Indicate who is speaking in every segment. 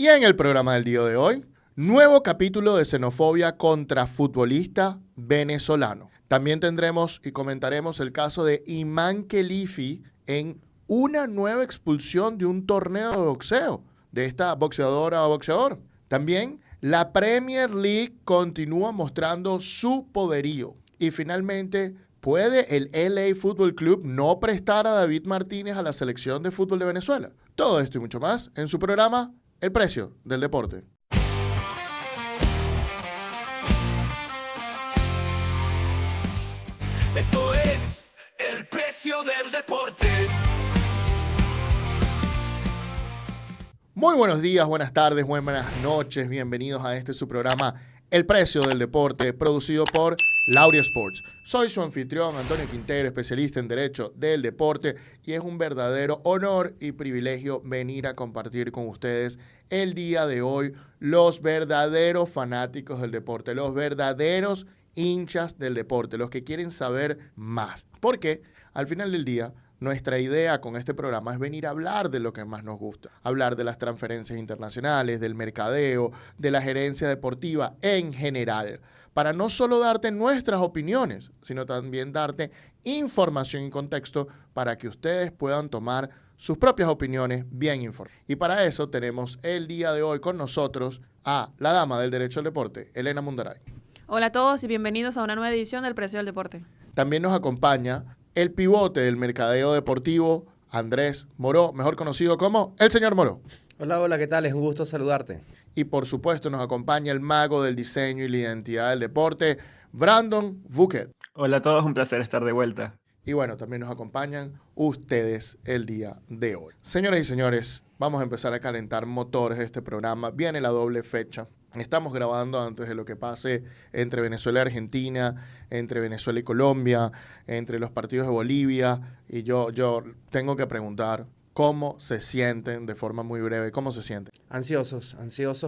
Speaker 1: Y en el programa del día de hoy, nuevo capítulo de xenofobia contra futbolista venezolano. También tendremos y comentaremos el caso de Imán Khelaifi en una nueva expulsión de un torneo de boxeo de esta boxeadora o boxeador. También la Premier League continúa mostrando su poderío. Y finalmente, ¿puede el LA Football Club no prestar a David Martínez a la selección de fútbol de Venezuela? Todo esto y mucho más en su programa El Precio del Deporte.
Speaker 2: Esto es El Precio del Deporte.
Speaker 1: Muy buenos días, buenas tardes, buenas noches. Bienvenidos a su programa El Precio del Deporte, producido por Lauria Sports. Soy su anfitrión, Antonio Quintero, especialista en Derecho del Deporte, y es un verdadero honor y privilegio venir a compartir con ustedes el día de hoy los verdaderos fanáticos del deporte, los verdaderos hinchas del deporte, los que quieren saber más. Porque al final del día, nuestra idea con este programa es venir a hablar de lo que más nos gusta, hablar de las transferencias internacionales, del mercadeo, de la gerencia deportiva en general, para no solo darte nuestras opiniones, sino también darte información y contexto para que ustedes puedan tomar sus propias opiniones bien informadas. Y para eso tenemos el día de hoy con nosotros a la dama del derecho al deporte, Elena Mundaray.
Speaker 3: Hola a todos y bienvenidos a una nueva edición del Precio del Deporte.
Speaker 1: También nos acompaña el pivote del mercadeo deportivo, Andrés Moró, mejor conocido como el señor Moró.
Speaker 4: Hola, ¿qué tal? Es un gusto saludarte.
Speaker 1: Y por supuesto nos acompaña el mago del diseño y la identidad del deporte, Brandon Bucket.
Speaker 5: Hola a todos, un placer estar de vuelta.
Speaker 1: Y bueno, también nos acompañan ustedes el día de hoy. Señoras y señores, vamos a empezar a calentar motores de este programa. Viene la doble fecha. Estamos grabando antes de lo que pase entre Venezuela y Argentina, entre Venezuela y Colombia, entre los partidos de Bolivia. Y yo tengo que preguntar, ¿cómo se sienten? De forma muy breve, ¿cómo se sienten?
Speaker 4: Ansiosos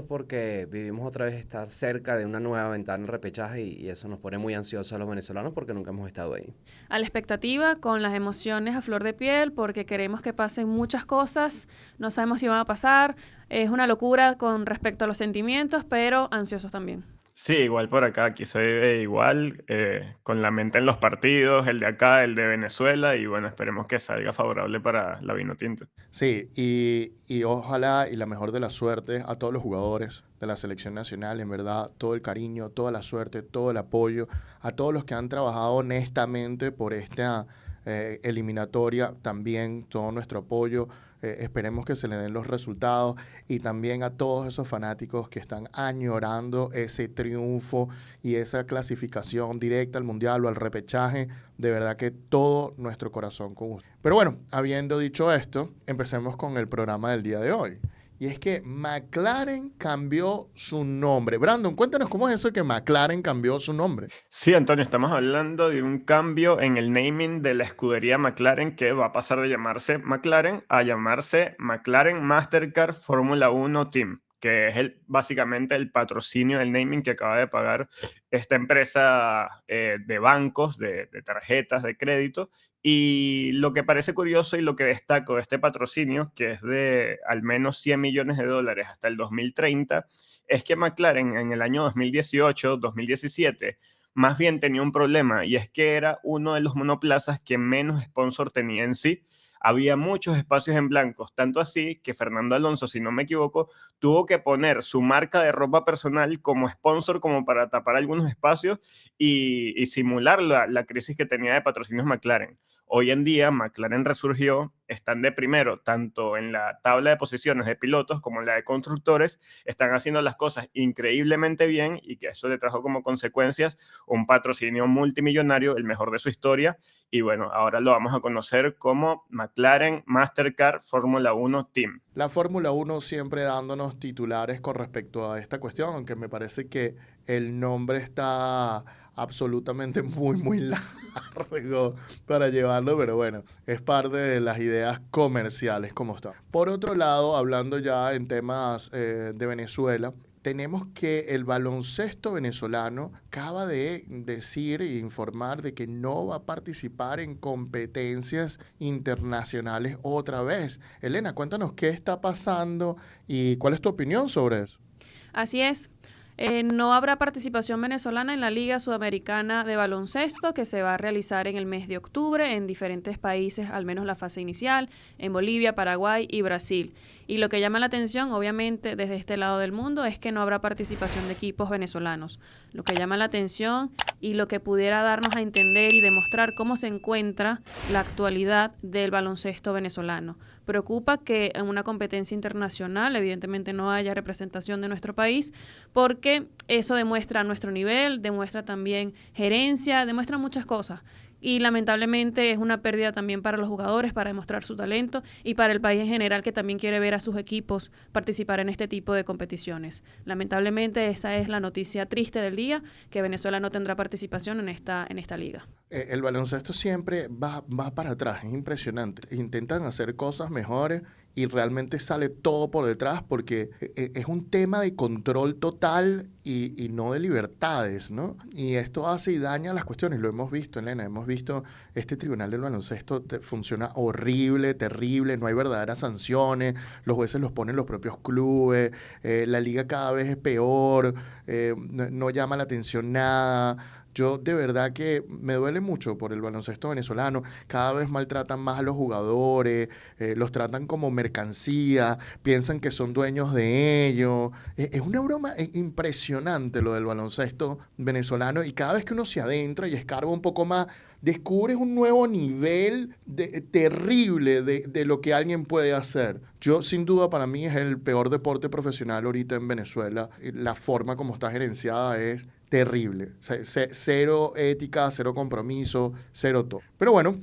Speaker 4: porque vivimos otra vez estar cerca de una nueva ventana en repechaje y eso nos pone muy ansiosos a los venezolanos porque nunca hemos estado ahí.
Speaker 3: A la expectativa, con las emociones a flor de piel, porque queremos que pasen muchas cosas, no sabemos si van a pasar, es una locura con respecto a los sentimientos, pero ansiosos también.
Speaker 5: Sí, igual por acá, aquí soy igual, con la mente en los partidos, el de acá, el de Venezuela, y bueno, esperemos que salga favorable para la Vinotinto.
Speaker 1: Sí, y ojalá y la mejor de la suerte a todos los jugadores de la selección nacional, en verdad, todo el cariño, toda la suerte, todo el apoyo, a todos los que han trabajado honestamente por esta eliminatoria, también todo nuestro apoyo. Esperemos que se le den los resultados, y también a todos esos fanáticos que están añorando ese triunfo y esa clasificación directa al Mundial o al repechaje. De verdad que todo nuestro corazón con ustedes. Pero bueno, habiendo dicho esto, empecemos con el programa del día de hoy. Y es que McLaren cambió su nombre. Brandon, cuéntanos cómo es eso de que McLaren cambió su nombre.
Speaker 5: Sí, Antonio, estamos hablando de un cambio en el naming de la escudería McLaren que va a pasar de llamarse McLaren a llamarse McLaren Mastercard Fórmula 1 Team, que es básicamente el patrocinio del naming que acaba de pagar esta empresa de bancos, de tarjetas de crédito. Y lo que parece curioso y lo que destaco de este patrocinio, que es de al menos $100 millones hasta el 2030, es que McLaren en el año 2018-2017 más bien tenía un problema, y es que era uno de los monoplazas que menos sponsor tenía en sí. Había muchos espacios en blancos, tanto así que Fernando Alonso, si no me equivoco, tuvo que poner su marca de ropa personal como sponsor, como para tapar algunos espacios y simular la crisis que tenía de patrocinios McLaren. Hoy en día McLaren resurgió, están de primero tanto en la tabla de posiciones de pilotos como en la de constructores, están haciendo las cosas increíblemente bien, y que eso le trajo como consecuencias un patrocinio multimillonario, el mejor de su historia. Y bueno, ahora lo vamos a conocer como McLaren Mastercard Fórmula 1 Team.
Speaker 1: La Fórmula 1 siempre dándonos titulares con respecto a esta cuestión, aunque me parece que el nombre está absolutamente muy largo para llevarlo, pero bueno, es parte de las ideas comerciales como está. Por otro lado, hablando ya en temas de Venezuela, tenemos que el baloncesto venezolano acaba de decir e informar de que no va a participar en competencias internacionales otra vez. Elena, cuéntanos qué está pasando y cuál es tu opinión sobre eso.
Speaker 3: Así es. No habrá participación venezolana en la Liga Sudamericana de Baloncesto que se va a realizar en el mes de octubre en diferentes países, al menos la fase inicial, en Bolivia, Paraguay y Brasil. Y lo que llama la atención, obviamente, desde este lado del mundo, es que no habrá participación de equipos venezolanos. Lo que llama la atención y lo que pudiera darnos a entender y demostrar cómo se encuentra la actualidad del baloncesto venezolano. Preocupa que en una competencia internacional, evidentemente, no haya representación de nuestro país, porque eso demuestra nuestro nivel, demuestra también gerencia, demuestra muchas cosas. Y lamentablemente es una pérdida también para los jugadores, para demostrar su talento y para el país en general que también quiere ver a sus equipos participar en este tipo de competiciones. Lamentablemente esa es la noticia triste del día, que Venezuela no tendrá participación en esta liga.
Speaker 1: El baloncesto siempre va para atrás, es impresionante. Intentan hacer cosas mejores y realmente sale todo por detrás porque es un tema de control total y no de libertades, ¿no? Y esto hace y daña las cuestiones. Lo hemos visto, Elena, hemos visto este tribunal del baloncesto funciona horrible, terrible, no hay verdaderas sanciones, los jueces los ponen los propios clubes, la liga cada vez es peor, no llama la atención nada. Yo de verdad que me duele mucho por el baloncesto venezolano. Cada vez maltratan más a los jugadores, los tratan como mercancía, piensan que son dueños de ellos. Es una broma impresionante lo del baloncesto venezolano y cada vez que uno se adentra y escarba un poco más, descubres un nuevo nivel terrible de lo que alguien puede hacer. Yo, sin duda, para mí es el peor deporte profesional ahorita en Venezuela. La forma como está gerenciada es terrible. Cero ética, cero compromiso, cero todo. Pero bueno,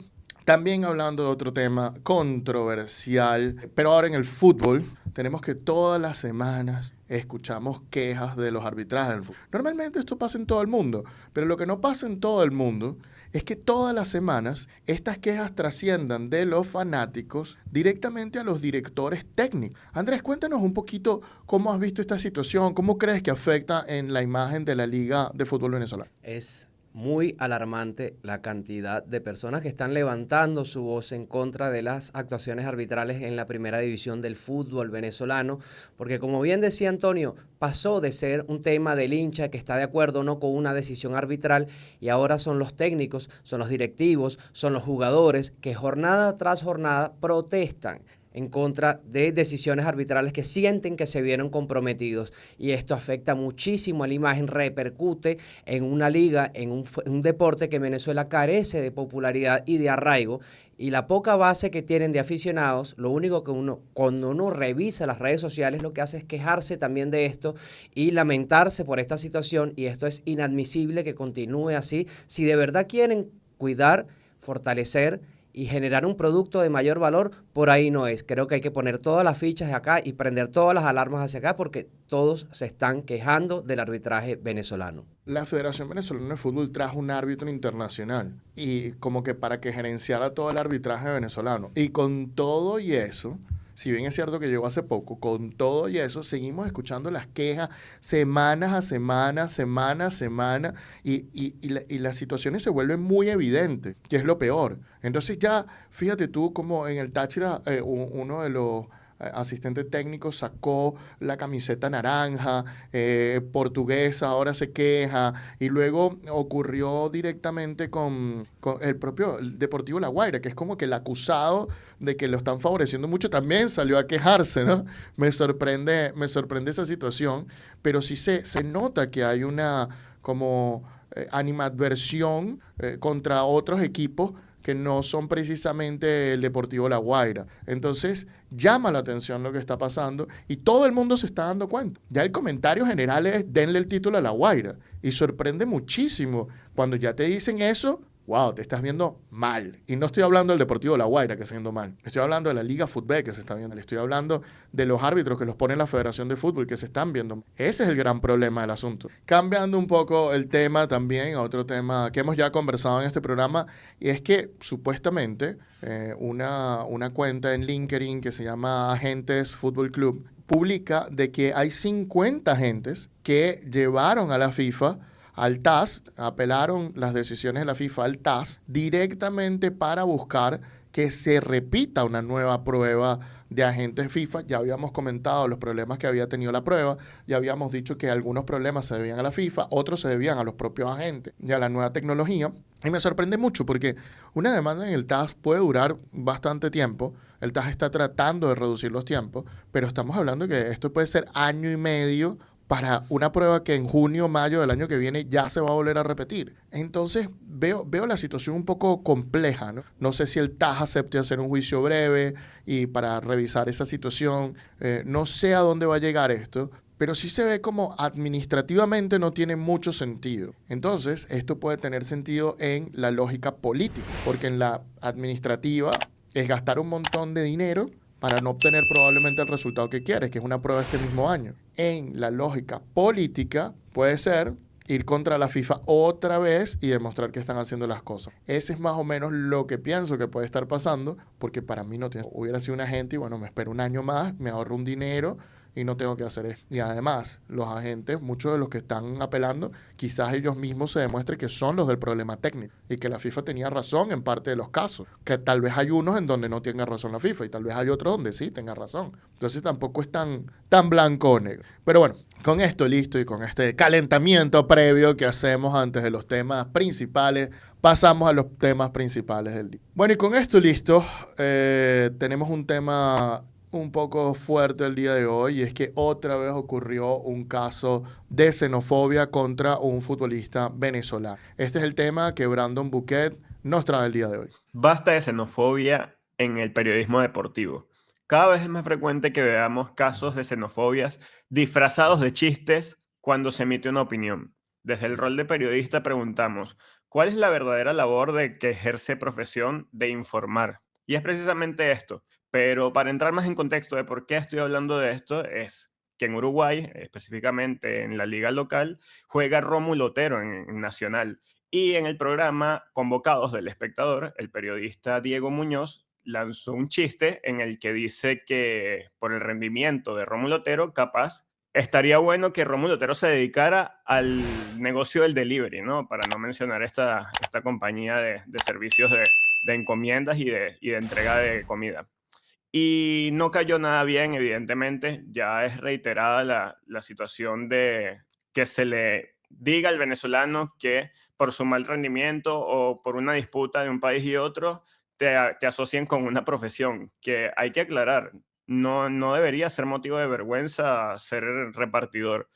Speaker 1: también hablando de otro tema controversial, pero ahora en el fútbol, tenemos que todas las semanas escuchamos quejas de los arbitrajes del fútbol. Normalmente esto pasa en todo el mundo, pero lo que no pasa en todo el mundo es que todas las semanas estas quejas trasciendan de los fanáticos directamente a los directores técnicos. Andrés, cuéntanos un poquito cómo has visto esta situación, cómo crees que afecta en la imagen de la Liga de Fútbol Venezolana.
Speaker 4: Es muy alarmante la cantidad de personas que están levantando su voz en contra de las actuaciones arbitrales en la primera división del fútbol venezolano, porque como bien decía Antonio, pasó de ser un tema del hincha que está de acuerdo o no con una decisión arbitral y ahora son los técnicos, son los directivos, son los jugadores que jornada tras jornada protestan en contra de decisiones arbitrales que sienten que se vieron comprometidos, y esto afecta muchísimo a la imagen, repercute en una liga, en un deporte que en Venezuela carece de popularidad y de arraigo, y la poca base que tienen de aficionados, lo único que cuando uno revisa las redes sociales, lo que hace es quejarse también de esto y lamentarse por esta situación, y esto es inadmisible que continúe así. Si de verdad quieren cuidar, fortalecer y generar un producto de mayor valor, por ahí no es. Creo que hay que poner todas las fichas acá y prender todas las alarmas hacia acá porque todos se están quejando del arbitraje venezolano.
Speaker 1: La Federación Venezolana de Fútbol trajo un árbitro internacional y como que para que gerenciara todo el arbitraje venezolano. Y con todo y eso, si bien es cierto que llegó hace poco, con todo y eso seguimos escuchando las quejas semanas a semana, y las situaciones se vuelven muy evidentes, que es lo peor. Entonces ya, fíjate tú como en el Táchira uno de los asistente técnico sacó la camiseta naranja, Portuguesa ahora se queja, y luego ocurrió directamente con el propio Deportivo La Guaira, que es como que el acusado de que lo están favoreciendo mucho, también salió a quejarse, ¿no? Me sorprende esa situación, pero sí se nota que hay una como animadversión contra otros equipos que no son precisamente el Deportivo La Guaira. Entonces, llama la atención lo que está pasando y todo el mundo se está dando cuenta. Ya el comentario general es, denle el título a La Guaira. Y sorprende muchísimo cuando ya te dicen eso. Wow, te estás viendo mal. Y no estoy hablando del Deportivo La Guaira que está viendo mal. Estoy hablando de la Liga Fútbol que se está viendo mal. Estoy hablando de los árbitros que los pone la Federación de Fútbol que se están viendo mal. Ese es el gran problema del asunto. Cambiando un poco el tema también a otro tema que hemos ya conversado en este programa, y es que supuestamente una cuenta en LinkedIn que se llama Agentes Fútbol Club publica de que hay 50 agentes que llevaron a la FIFA al TAS, apelaron las decisiones de la FIFA al TAS directamente para buscar que se repita una nueva prueba de agentes FIFA. Ya habíamos comentado los problemas que había tenido la prueba, ya habíamos dicho que algunos problemas se debían a la FIFA, otros se debían a los propios agentes y a la nueva tecnología. Y me sorprende mucho porque una demanda en el TAS puede durar bastante tiempo. El TAS está tratando de reducir los tiempos, pero estamos hablando que esto puede ser año y medio para una prueba que en junio o mayo del año que viene ya se va a volver a repetir. Entonces veo la situación un poco compleja, ¿no? No sé si el TAS acepte hacer un juicio breve y para revisar esa situación. No sé a dónde va a llegar esto, pero sí se ve como administrativamente no tiene mucho sentido. Entonces, esto puede tener sentido en la lógica política, porque en la administrativa es gastar un montón de dinero para no obtener probablemente el resultado que quieres, que es una prueba este mismo año. En la lógica política puede ser ir contra la FIFA otra vez y demostrar que están haciendo las cosas. Ese es más o menos lo que pienso que puede estar pasando, porque para mí no tiene... Hubiera sido un agente y bueno, me espero un año más, me ahorro un dinero y no tengo que hacer eso. Y además, los agentes, muchos de los que están apelando, quizás ellos mismos se demuestre que son los del problema técnico y que la FIFA tenía razón en parte de los casos. Que tal vez hay unos en donde no tenga razón la FIFA y tal vez hay otros donde sí tenga razón. Entonces tampoco es tan blanco o negro. Pero bueno, con esto listo y con este calentamiento previo que hacemos antes de los temas principales, pasamos a los temas principales del día. Bueno, y con esto listo, tenemos un tema un poco fuerte el día de hoy, y es que otra vez ocurrió un caso de xenofobia contra un futbolista venezolano. Este es el tema que Brandon Buquet nos trae el día de hoy.
Speaker 5: Basta de xenofobia en el periodismo deportivo. Cada vez es más frecuente que veamos casos de xenofobias disfrazados de chistes cuando se emite una opinión. Desde el rol de periodista preguntamos, ¿cuál es la verdadera labor de que ejerce profesión de informar? Y es precisamente esto. Pero para entrar más en contexto de por qué estoy hablando de esto, es que en Uruguay, específicamente en la liga local, juega Rómulo Otero en Nacional. Y en el programa Convocados del Espectador, el periodista Diego Muñoz lanzó un chiste en el que dice que por el rendimiento de Rómulo Otero, capaz estaría bueno que Rómulo Otero se dedicara al negocio del delivery, ¿no? Para no mencionar esta compañía de servicios de encomiendas y de entrega de comida. Y no cayó nada bien, evidentemente. Ya es reiterada la situación de que se le diga al venezolano que por su mal rendimiento o por una disputa de un país y otro, te asocien con una profesión, que hay que aclarar, no debería ser motivo de vergüenza ser repartidor,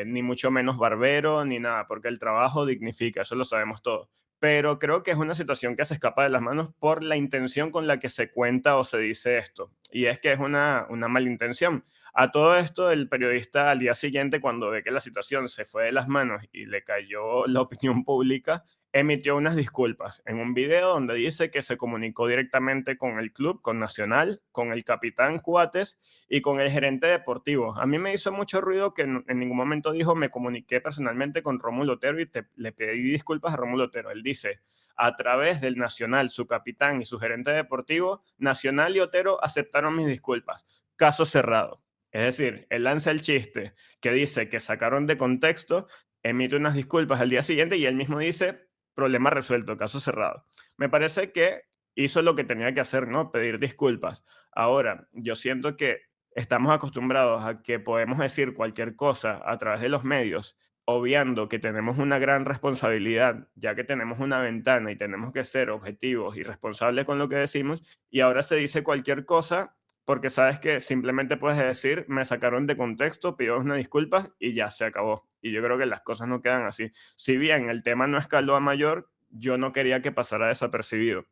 Speaker 5: ni mucho menos barbero, ni nada, porque el trabajo dignifica, eso lo sabemos todos. Pero creo que es una situación que se escapa de las manos por la intención con la que se cuenta o se dice esto. Y es que es una mala intención. A todo esto, el periodista al día siguiente, cuando ve que la situación se fue de las manos y le cayó la opinión pública, emitió unas disculpas en un video donde dice que se comunicó directamente con el club, con Nacional, con el capitán Cuates y con el gerente deportivo. A mí me hizo mucho ruido que en ningún momento dijo me comuniqué personalmente con Rómulo Otero y le pedí disculpas a Rómulo Otero. Él dice, a través del Nacional, su capitán y su gerente deportivo, Nacional y Otero aceptaron mis disculpas. Caso cerrado. Es decir, él lanza el chiste que dice que sacaron de contexto, emite unas disculpas al día siguiente y él mismo dice, problema resuelto, caso cerrado. Me parece que hizo lo que tenía que hacer, ¿no? Pedir disculpas. Ahora, yo siento que estamos acostumbrados a que podemos decir cualquier cosa a través de los medios, obviando que tenemos una gran responsabilidad, ya que tenemos una ventana y tenemos que ser objetivos y responsables con lo que decimos, y ahora se dice cualquier cosa porque sabes que simplemente puedes decir, me sacaron de contexto, pido una disculpa y ya se acabó. Y yo creo que las cosas no quedan así. Si bien el tema no escaló a mayor, yo no quería que pasara desapercibido.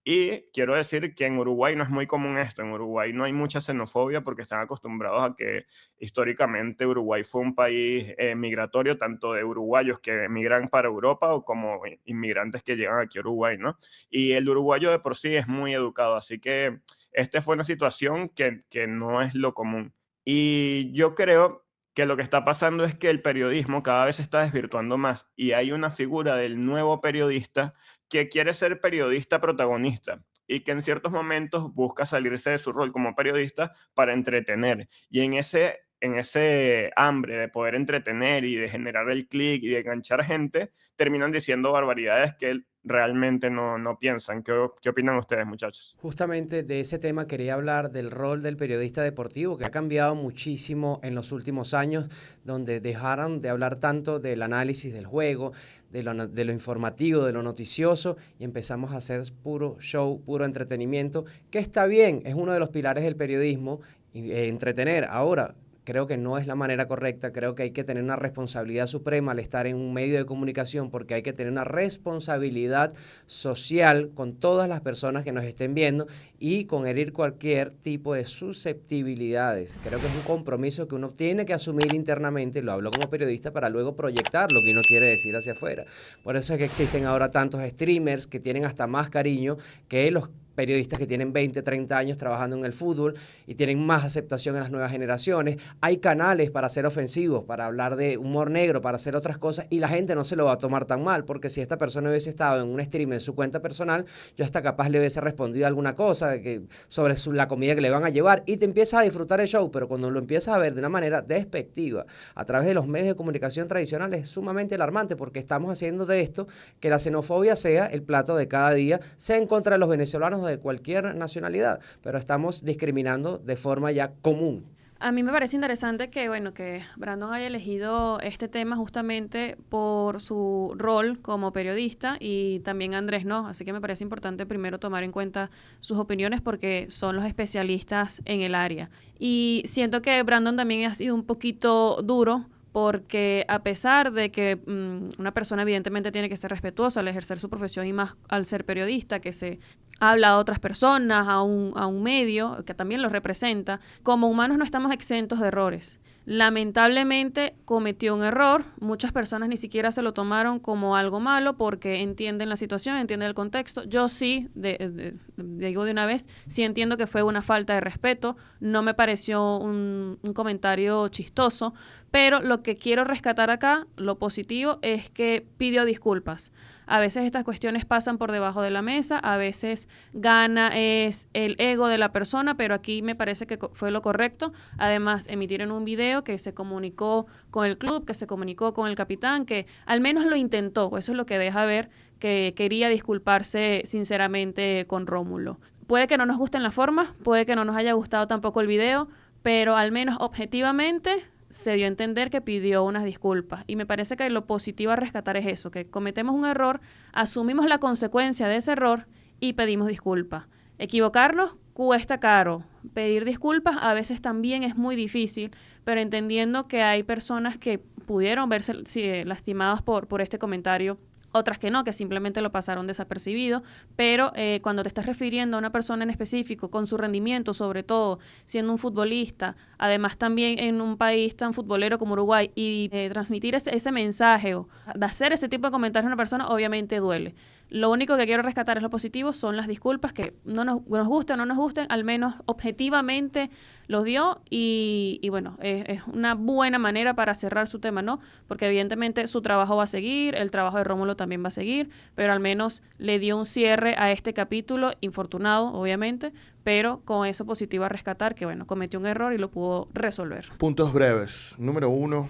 Speaker 5: Y quiero decir que en Uruguay no es muy común esto. En Uruguay no hay mucha xenofobia porque están acostumbrados a que históricamente Uruguay fue un país migratorio, tanto de uruguayos que emigran para Europa o como inmigrantes que llegan aquí a Uruguay, ¿no? Y el uruguayo de por sí es muy educado, así que esta fue una situación que no es lo común. Y yo creo que lo que está pasando es que el periodismo cada vez se está desvirtuando más y hay una figura del nuevo periodista que quiere ser periodista protagonista. y que en ciertos momentos busca salirse de su rol como periodista para entretener. Y en ese hambre de poder entretener y de generar el click y de enganchar gente, terminan diciendo barbaridades que realmente no piensan. ¿Qué opinan ustedes, muchachos?
Speaker 4: Justamente de ese tema quería hablar, del rol del periodista deportivo, que ha cambiado muchísimo en los últimos años, donde dejaron de hablar tanto del análisis del juego, de lo informativo, de lo noticioso, y empezamos a hacer puro show, puro entretenimiento, que está bien, es uno de los pilares del periodismo, entretener. Ahora, creo que no es la manera correcta, creo que hay que tener una responsabilidad suprema al estar en un medio de comunicación, porque hay que tener una responsabilidad social con todas las personas que nos estén viendo y con herir cualquier tipo de susceptibilidades. Creo que es un compromiso que uno tiene que asumir internamente, lo hablo como periodista, para luego proyectar lo que uno quiere decir hacia afuera. Por eso es que existen ahora tantos streamers que tienen hasta más cariño que los periodistas que tienen 20, 30 años trabajando en el fútbol y tienen más aceptación en las nuevas generaciones. Hay canales para ser ofensivos, para hablar de humor negro, para hacer otras cosas, y la gente no se lo va a tomar tan mal, porque si esta persona hubiese estado en un stream en su cuenta personal, yo hasta capaz le hubiese respondido alguna cosa sobre la comida que le van a llevar, y te empiezas a disfrutar el show. Pero cuando lo empiezas a ver de una manera despectiva a través de los medios de comunicación tradicionales, es sumamente alarmante, porque estamos haciendo de esto que la xenofobia sea el plato de cada día, sea en contra de los venezolanos de cualquier nacionalidad, pero estamos discriminando de forma ya común.
Speaker 3: A mí me parece interesante que, bueno, que Brandon haya elegido este tema justamente por su rol como periodista, y también Andrés no, así que me parece importante primero tomar en cuenta sus opiniones porque son los especialistas en el área. Y siento que Brandon también ha sido un poquito duro, porque a pesar de que una persona evidentemente tiene que ser respetuosa al ejercer su profesión, y más al ser periodista, que se habla a otras personas, a un medio que también los representa, como humanos no estamos exentos de errores. Lamentablemente cometió un error, muchas personas ni siquiera se lo tomaron como algo malo porque entienden la situación, entienden el contexto. Yo sí, digo de una vez, sí entiendo que fue una falta de respeto, no me pareció un comentario chistoso, pero lo que quiero rescatar acá, lo positivo, es que pidió disculpas. A veces estas cuestiones pasan por debajo de la mesa, a veces gana es el ego de la persona, pero aquí me parece que fue lo correcto. Además, emitieron un video que se comunicó con el club, que se comunicó con el capitán, que al menos lo intentó. Eso es lo que deja ver que quería disculparse sinceramente con Rómulo. Puede que no nos gusten las formas, puede que no nos haya gustado tampoco el video, pero al menos objetivamente se dio a entender que pidió unas disculpas. Y me parece que lo positivo a rescatar es eso, que cometemos un error, asumimos la consecuencia de ese error y pedimos disculpas. Equivocarnos cuesta caro. Pedir disculpas a veces también es muy difícil, pero entendiendo que hay personas que pudieron verse lastimadas por este comentario, otras que no, que simplemente lo pasaron desapercibido, pero cuando te estás refiriendo a una persona en específico, con su rendimiento, sobre todo siendo un futbolista, además también en un país tan futbolero como Uruguay, y transmitir ese mensaje o de hacer ese tipo de comentarios a una persona, obviamente duele. Lo único que quiero rescatar es lo positivo, son las disculpas, que no nos gusten o no nos gusten, al menos objetivamente los dio, y bueno, es una buena manera para cerrar su tema, ¿no? Porque evidentemente su trabajo va a seguir, el trabajo de Rómulo también va a seguir, pero al menos le dio un cierre a este capítulo, infortunado, obviamente, pero con eso positivo a rescatar, que bueno, cometió un error y lo pudo resolver.
Speaker 1: Puntos breves. Número 1,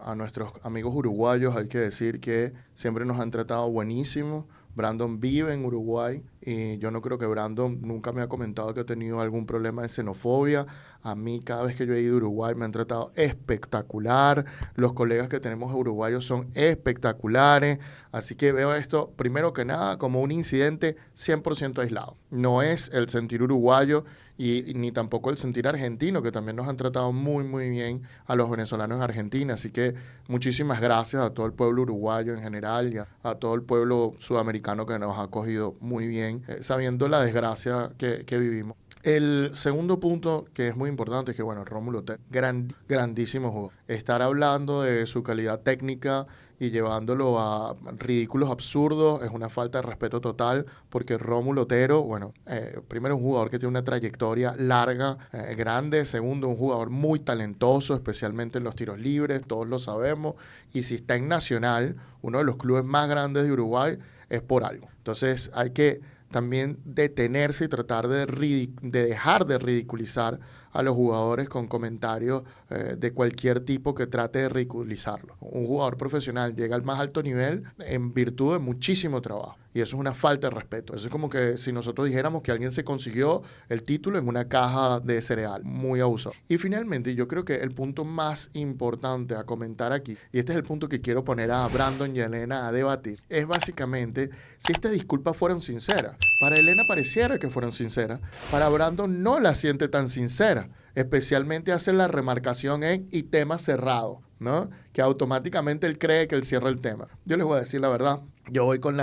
Speaker 1: a nuestros amigos uruguayos hay que decir que siempre nos han tratado buenísimo. Brandon vive en Uruguay y yo no creo que Brandon nunca me ha comentado que ha tenido algún problema de xenofobia. A mí, cada vez que yo he ido a Uruguay, me han tratado espectacular. Los colegas que tenemos uruguayos son espectaculares. Así que veo esto, primero que nada, como un incidente 100% aislado. No es el sentir uruguayo y ni tampoco el sentir argentino, que también nos han tratado muy, muy bien a los venezolanos en Argentina. Así que muchísimas gracias a todo el pueblo uruguayo en general y a todo el pueblo sudamericano que nos ha acogido muy bien, sabiendo la desgracia que vivimos. El segundo punto que es muy importante es que, bueno, Rómulo Otero, grandísimo jugador. Estar hablando de su calidad técnica y llevándolo a ridículos absurdos es una falta de respeto total, porque Rómulo Otero, bueno, primero un jugador que tiene una trayectoria larga, grande. Segundo, un jugador muy talentoso, especialmente en los tiros libres, todos lo sabemos. Y si está en Nacional, uno de los clubes más grandes de Uruguay, es por algo. Entonces hay que también detenerse y tratar de dejar de ridiculizar a los jugadores con comentarios de cualquier tipo que trate de ridiculizarlo. Un jugador profesional llega al más alto nivel en virtud de muchísimo trabajo. Y eso es una falta de respeto. Eso es como que si nosotros dijéramos que alguien se consiguió el título en una caja de cereal. Muy abusado. Y finalmente, yo creo que el punto más importante a comentar aquí, y este es el punto que quiero poner a Brandon y a Elena a debatir, es básicamente si estas disculpas fueron sinceras. Para Elena pareciera que fueron sinceras. Para Brandon no la siente tan sincera. Especialmente hace la remarcación en y tema cerrado, ¿no? Que automáticamente él cree que él cierra el tema. Yo les voy a decir la verdad. Yo voy con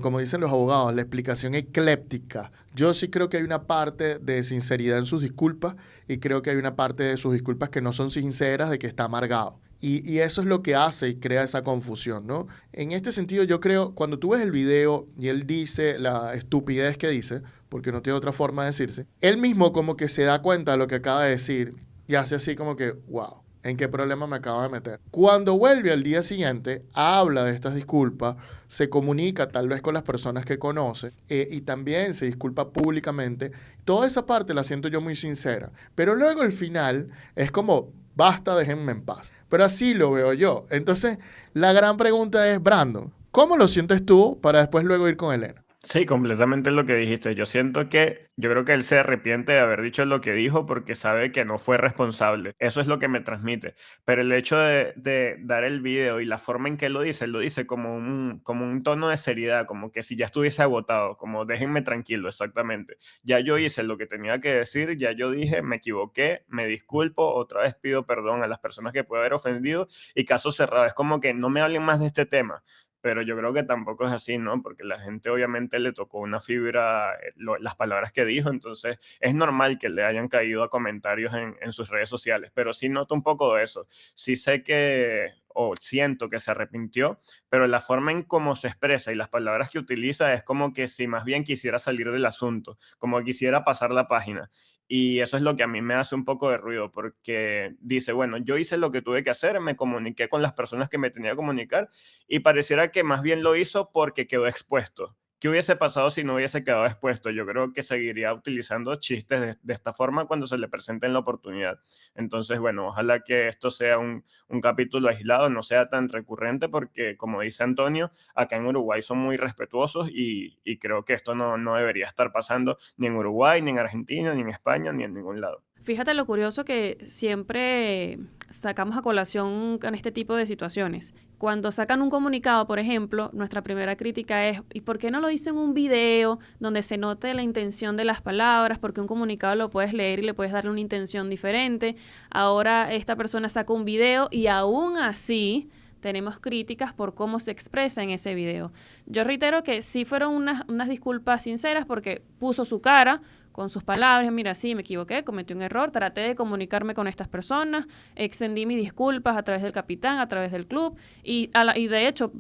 Speaker 1: como dicen los abogados, la explicación ecléptica. Yo sí creo que hay una parte de sinceridad en sus disculpas y creo que hay una parte de sus disculpas que no son sinceras, de que está amargado. Y eso es lo que hace y crea esa confusión, ¿no? En este sentido, yo creo, cuando tú ves el video y él dice la estupidez que dice, porque no tiene otra forma de decirse, él mismo como que se da cuenta de lo que acaba de decir y hace así como que, wow, ¿en qué problema me acabo de meter? Cuando vuelve al día siguiente, habla de estas disculpas, se comunica tal vez con las personas que conoce y también se disculpa públicamente. Toda esa parte la siento yo muy sincera. Pero luego el final es como, basta, déjenme en paz. Pero así lo veo yo. Entonces, la gran pregunta es, Brandon, ¿cómo lo sientes tú para después luego ir con Elena?
Speaker 5: Sí, completamente lo que dijiste. Yo creo que él se arrepiente de haber dicho lo que dijo porque sabe que no fue responsable. Eso es lo que me transmite. Pero el hecho de dar el video y la forma en que él lo dice como un tono de seriedad, como que si ya estuviese agotado, como déjenme tranquilo, exactamente. Ya yo hice lo que tenía que decir, ya yo dije, me equivoqué, me disculpo, otra vez pido perdón a las personas que puedo haber ofendido y caso cerrado. Es como que no me hablen más de este tema. Pero yo creo que tampoco es así, ¿no? Porque la gente obviamente le tocó una fibra, las palabras que dijo, entonces es normal que le hayan caído a comentarios en sus redes sociales, pero sí noto un poco de eso. Sí sé que, o siento que se arrepintió, pero la forma en cómo se expresa y las palabras que utiliza es como que si más bien quisiera salir del asunto, como quisiera pasar la página. Y eso es lo que a mí me hace un poco de ruido, porque dice, bueno, yo hice lo que tuve que hacer, me comuniqué con las personas que me tenía que comunicar y pareciera que más bien lo hizo porque quedó expuesto. ¿Qué hubiese pasado si no hubiese quedado expuesto? Yo creo que seguiría utilizando chistes de esta forma cuando se le presente la oportunidad. Entonces, bueno, ojalá que esto sea un capítulo aislado, no sea tan recurrente, porque como dice Antonio, acá en Uruguay son muy respetuosos y creo que esto no debería estar pasando ni en Uruguay, ni en Argentina, ni en España, ni en ningún lado.
Speaker 3: Fíjate lo curioso que siempre sacamos a colación con este tipo de situaciones. Cuando sacan un comunicado, por ejemplo, nuestra primera crítica es ¿y por qué no lo dicen en un video donde se note la intención de las palabras? Porque un comunicado lo puedes leer y le puedes darle una intención diferente. Ahora esta persona saca un video y aún así tenemos críticas por cómo se expresa en ese video. Yo reitero que sí fueron unas disculpas sinceras porque puso su cara con sus palabras, mira, sí, me equivoqué, cometí un error, traté de comunicarme con estas personas, extendí mis disculpas a través del capitán, a través del club, y de hecho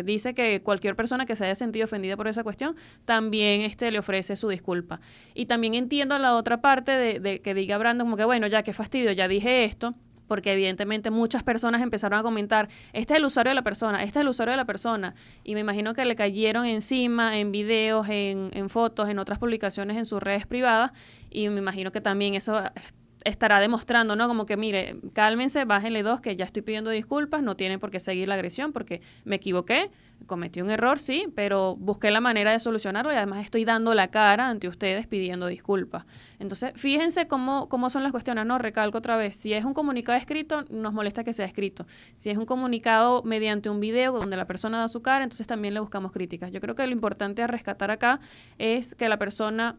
Speaker 3: dice que cualquier persona que se haya sentido ofendida por esa cuestión, también le ofrece su disculpa. Y también entiendo la otra parte de que diga Brandon como que, bueno, ya, qué fastidio, ya dije esto, porque evidentemente muchas personas empezaron a comentar, este es el usuario de la persona, este es el usuario de la persona, y me imagino que le cayeron encima en videos, en fotos, en otras publicaciones en sus redes privadas, y me imagino que también eso estará demostrando, ¿no? Como que, mire, cálmense, bájenle dos, que ya estoy pidiendo disculpas, no tienen por qué seguir la agresión, porque me equivoqué, cometí un error, sí, pero busqué la manera de solucionarlo y además estoy dando la cara ante ustedes pidiendo disculpas. Entonces, fíjense cómo son las cuestiones, ¿no? Recalco otra vez, si es un comunicado escrito, nos molesta que sea escrito. Si es un comunicado mediante un video donde la persona da su cara, entonces también le buscamos críticas. Yo creo que lo importante a rescatar acá es que la persona,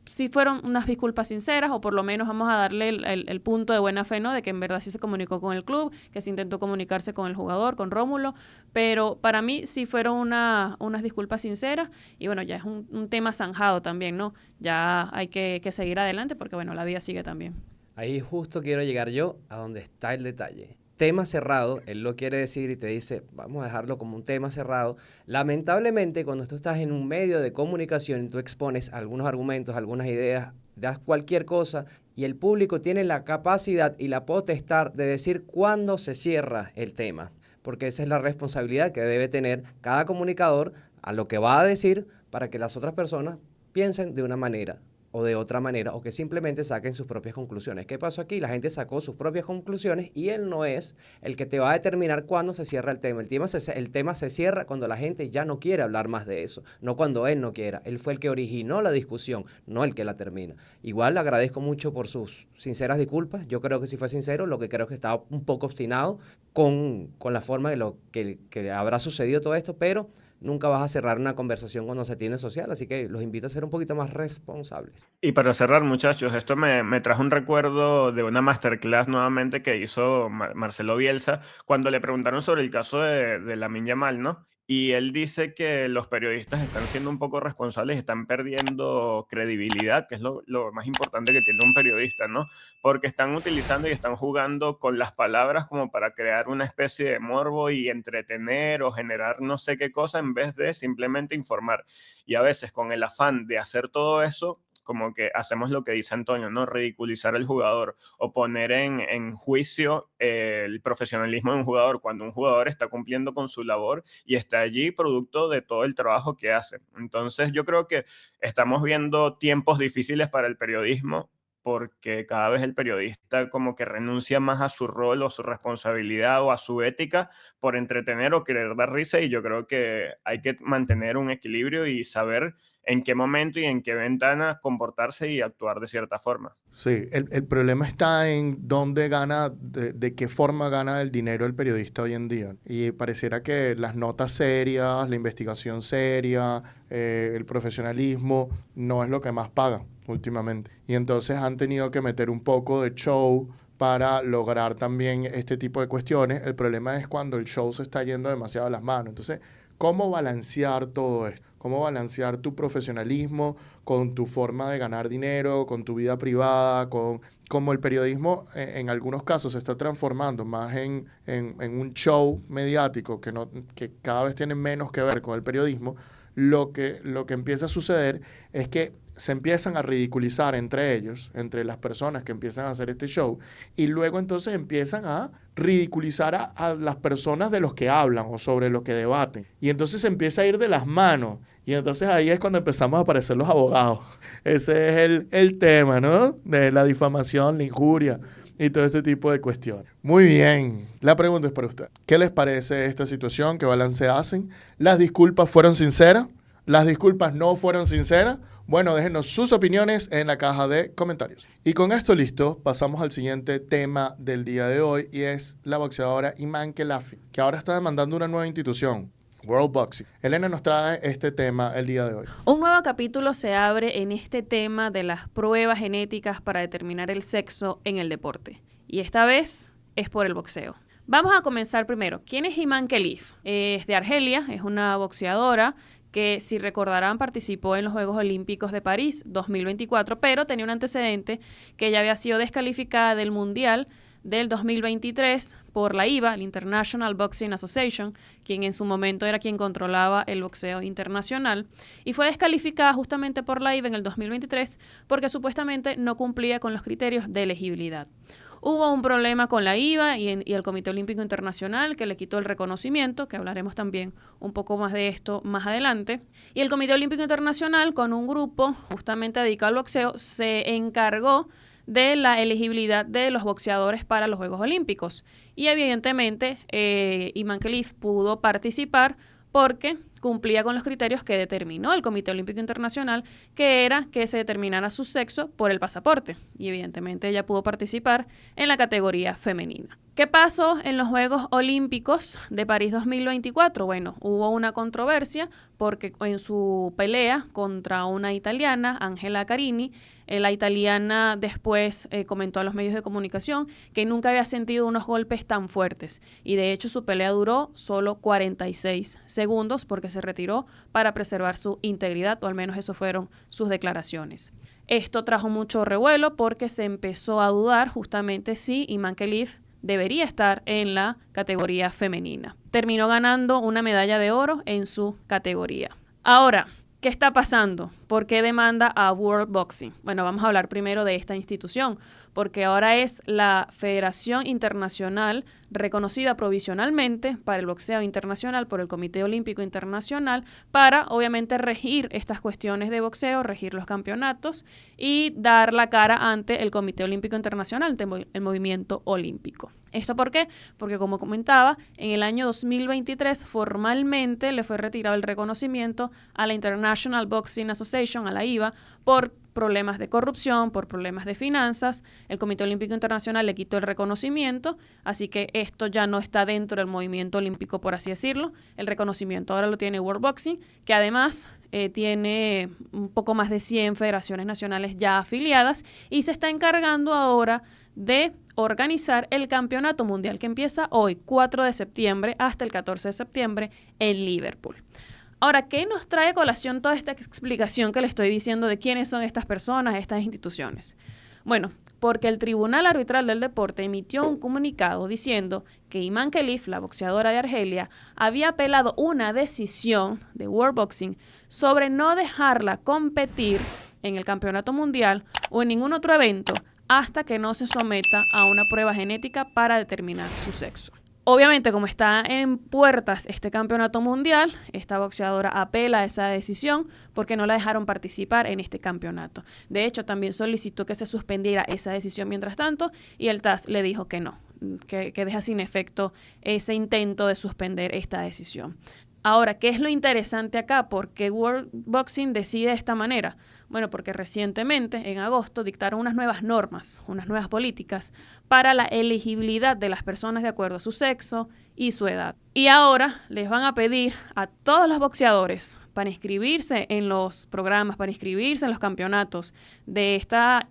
Speaker 3: si fueron unas disculpas sinceras, o por lo menos vamos a darle el punto de buena fe, ¿no? De que en verdad sí se comunicó con el club, que se intentó comunicarse con el jugador, con Rómulo, pero para mí sí fueron unas disculpas sinceras, y bueno, ya es un tema zanjado también, ¿no? Ya hay que seguir adelante porque, bueno, la vida sigue también.
Speaker 4: Ahí justo quiero llegar yo a donde está el detalle. Tema cerrado, él lo quiere decir y te dice, vamos a dejarlo como un tema cerrado. Lamentablemente, cuando tú estás en un medio de comunicación y tú expones algunos argumentos, algunas ideas, das cualquier cosa y el público tiene la capacidad y la potestad de decir cuándo se cierra el tema, porque esa es la responsabilidad que debe tener cada comunicador a lo que va a decir para que las otras personas piensen de una manera o de otra manera, o que simplemente saquen sus propias conclusiones. ¿Qué pasó aquí? La gente sacó sus propias conclusiones y él no es el que te va a determinar cuándo se cierra el tema. El tema se cierra cuando la gente ya no quiere hablar más de eso, no cuando él no quiera. Él fue el que originó la discusión, no el que la termina. Igual le agradezco mucho por sus sinceras disculpas. Yo creo que sí fue sincero, lo que creo que estaba un poco obstinado con la forma de lo que habrá sucedido todo esto, pero nunca vas a cerrar una conversación cuando se tiene social, así que los invito a ser un poquito más responsables.
Speaker 5: Y para cerrar, muchachos, esto me trajo un recuerdo de una masterclass nuevamente que hizo Marcelo Bielsa cuando le preguntaron sobre el caso de Lamine Yamal, ¿no? Y él dice que los periodistas están siendo un poco responsables, están perdiendo credibilidad, que es lo más importante que tiene un periodista, ¿no? Porque están utilizando y están jugando con las palabras como para crear una especie de morbo y entretener o generar no sé qué cosa en vez de simplemente informar. Y a veces con el afán de hacer todo eso, como que hacemos lo que dice Antonio, ¿no? Ridiculizar al jugador o poner en juicio el profesionalismo de un jugador cuando un jugador está cumpliendo con su labor y está allí producto de todo el trabajo que hace. Entonces yo creo que estamos viendo tiempos difíciles para el periodismo porque cada vez el periodista como que renuncia más a su rol o su responsabilidad o a su ética por entretener o querer dar risa, y yo creo que hay que mantener un equilibrio y saber en qué momento y en qué ventana comportarse y actuar de cierta forma.
Speaker 1: Sí, el problema está en dónde gana, de qué forma gana el dinero el periodista hoy en día. Y pareciera que las notas serias, la investigación seria, el profesionalismo, no es lo que más paga últimamente. Y entonces han tenido que meter un poco de show para lograr también este tipo de cuestiones. El problema es cuando el show se está yendo demasiado a las manos. Entonces, ¿cómo balancear todo esto? ¿Cómo balancear tu profesionalismo con tu forma de ganar dinero, con tu vida privada, como el periodismo en algunos casos se está transformando más en un show mediático que cada vez tiene menos que ver con el periodismo? Lo que empieza a suceder es que se empiezan a ridiculizar entre ellos, entre las personas que empiezan a hacer este show, y luego entonces empiezan a ridiculizar a las personas de los que hablan o sobre lo que debaten. Y entonces se empieza a ir de las manos. Y entonces ahí es cuando empezamos a aparecer los abogados. Ese es el tema, ¿no? De la difamación, la injuria y todo este tipo de cuestiones. Muy bien. La pregunta es para usted. ¿Qué les parece esta situación? ¿Qué balance hacen? ¿Las disculpas fueron sinceras? ¿Las disculpas no fueron sinceras? Bueno, déjenos sus opiniones en la caja de comentarios. Y con esto listo, pasamos al siguiente tema del día de hoy, y es la boxeadora Iman Khelaifi, que ahora está demandando una nueva institución, World Boxing. Elena nos trae este tema el día de hoy.
Speaker 3: Un nuevo capítulo se abre en este tema de las pruebas genéticas para determinar el sexo en el deporte. Y esta vez es por el boxeo. Vamos a comenzar primero. ¿Quién es Iman Khelaifi? Es de Argelia, es una boxeadora que, si recordarán, participó en los Juegos Olímpicos de París 2024, pero tenía un antecedente que ella había sido descalificada del Mundial del 2023 por la IBA, la International Boxing Association, quien en su momento era quien controlaba el boxeo internacional, y fue descalificada justamente por la IBA en el 2023 porque supuestamente no cumplía con los criterios de elegibilidad. Hubo un problema con la IBA y el Comité Olímpico Internacional, que le quitó el reconocimiento, que hablaremos también un poco más de esto más adelante. Y el Comité Olímpico Internacional, con un grupo justamente dedicado al boxeo, se encargó de la elegibilidad de los boxeadores para los Juegos Olímpicos. Y evidentemente Iman Khelaifi pudo participar porque cumplía con los criterios que determinó el Comité Olímpico Internacional, que era que se determinara su sexo por el pasaporte. Y evidentemente ella pudo participar en la categoría femenina. ¿Qué pasó en los Juegos Olímpicos de París 2024? Bueno, hubo una controversia porque en su pelea contra una italiana, Angela Carini, la italiana después comentó a los medios de comunicación que nunca había sentido unos golpes tan fuertes, y de hecho su pelea duró solo 46 segundos porque se retiró para preservar su integridad, o al menos eso fueron sus declaraciones. Esto trajo mucho revuelo porque se empezó a dudar justamente si Iman Khelaifi debería estar en la categoría femenina. Terminó ganando una medalla de oro en su categoría. Ahora, ¿qué está pasando? ¿Por qué demanda a World Boxing? Bueno, vamos a hablar primero de esta institución, porque ahora es la Federación Internacional reconocida provisionalmente para el boxeo internacional por el Comité Olímpico Internacional para, obviamente, regir estas cuestiones de boxeo, regir los campeonatos y dar la cara ante el Comité Olímpico Internacional, el movimiento olímpico. ¿Esto por qué? Porque, como comentaba, en el año 2023 formalmente le fue retirado el reconocimiento a la International Boxing Association, a la IBA, por problemas de corrupción, por problemas de finanzas. El Comité Olímpico Internacional le quitó el reconocimiento, así que esto ya no está dentro del movimiento olímpico, por así decirlo. El reconocimiento ahora lo tiene World Boxing, que además tiene un poco más de 100 federaciones nacionales ya afiliadas y se está encargando ahora de organizar el Campeonato Mundial que empieza hoy, 4 de septiembre, hasta el 14 de septiembre en Liverpool. Ahora, ¿qué nos trae a colación toda esta explicación que le estoy diciendo de quiénes son estas personas, estas instituciones? Bueno, porque el Tribunal Arbitral del Deporte emitió un comunicado diciendo que Iman Khelif, la boxeadora de Argelia, había apelado una decisión de World Boxing sobre no dejarla competir en el Campeonato Mundial o en ningún otro evento hasta que no se someta a una prueba genética para determinar su sexo. Obviamente, como está en puertas este campeonato mundial, esta boxeadora apela a esa decisión porque no la dejaron participar en este campeonato. De hecho, también solicitó que se suspendiera esa decisión mientras tanto y el TAS le dijo que no, que deja sin efecto ese intento de suspender esta decisión. Ahora, ¿qué es lo interesante acá? ¿Por qué World Boxing decide de esta manera? Bueno, porque recientemente, en agosto, dictaron unas nuevas normas, unas nuevas políticas para la elegibilidad de las personas de acuerdo a su sexo y su edad. Y ahora les van a pedir a todos los boxeadores para inscribirse en los programas, para inscribirse en los campeonatos de esta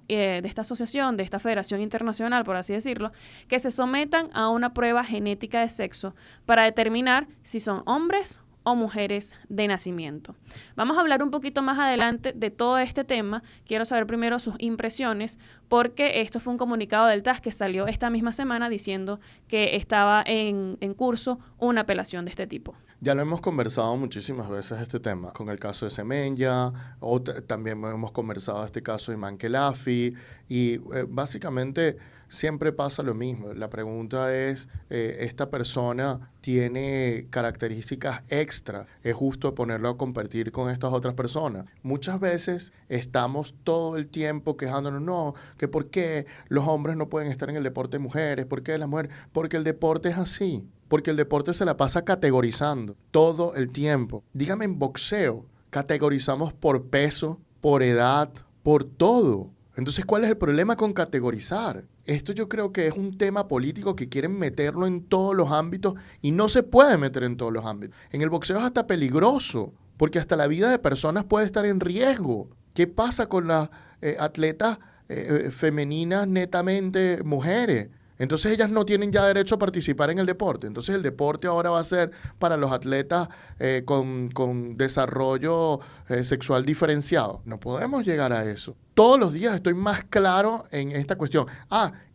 Speaker 3: asociación, de esta federación internacional, por así decirlo, que se sometan a una prueba genética de sexo para determinar si son hombres o mujeres de nacimiento. Vamos a hablar un poquito más adelante de todo este tema. Quiero saber primero sus impresiones, porque esto fue un comunicado del TAS que salió esta misma semana diciendo que estaba en curso una apelación de este tipo.
Speaker 1: Ya lo hemos conversado muchísimas veces este tema, con el caso de Semenya, o también hemos conversado este caso de Iman Khelif, y básicamente siempre pasa lo mismo. La pregunta es, ¿esta persona tiene características extra? ¿Es justo ponerlo a competir con estas otras personas? Muchas veces estamos todo el tiempo quejándonos, no, que por qué los hombres no pueden estar en el deporte de mujeres, por qué las mujeres, porque el deporte es así. Porque el deporte se la pasa categorizando todo el tiempo. Dígame, en boxeo, categorizamos por peso, por edad, por todo. Entonces, ¿cuál es el problema con categorizar? Esto yo creo que es un tema político que quieren meterlo en todos los ámbitos y no se puede meter en todos los ámbitos. En el boxeo es hasta peligroso, porque hasta la vida de personas puede estar en riesgo. ¿Qué pasa con las atletas femeninas netamente mujeres? Entonces ellas no tienen ya derecho a participar en el deporte. Entonces el deporte ahora va a ser para los atletas con desarrollo sexual diferenciado. No podemos llegar a eso. Todos los días estoy más claro en esta cuestión.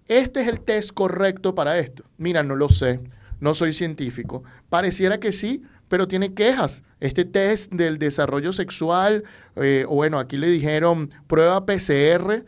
Speaker 1: Este es el test correcto para esto. Mira, no lo sé. No soy científico. Pareciera que sí, pero tiene quejas. Este test del desarrollo sexual, aquí le dijeron prueba PCR,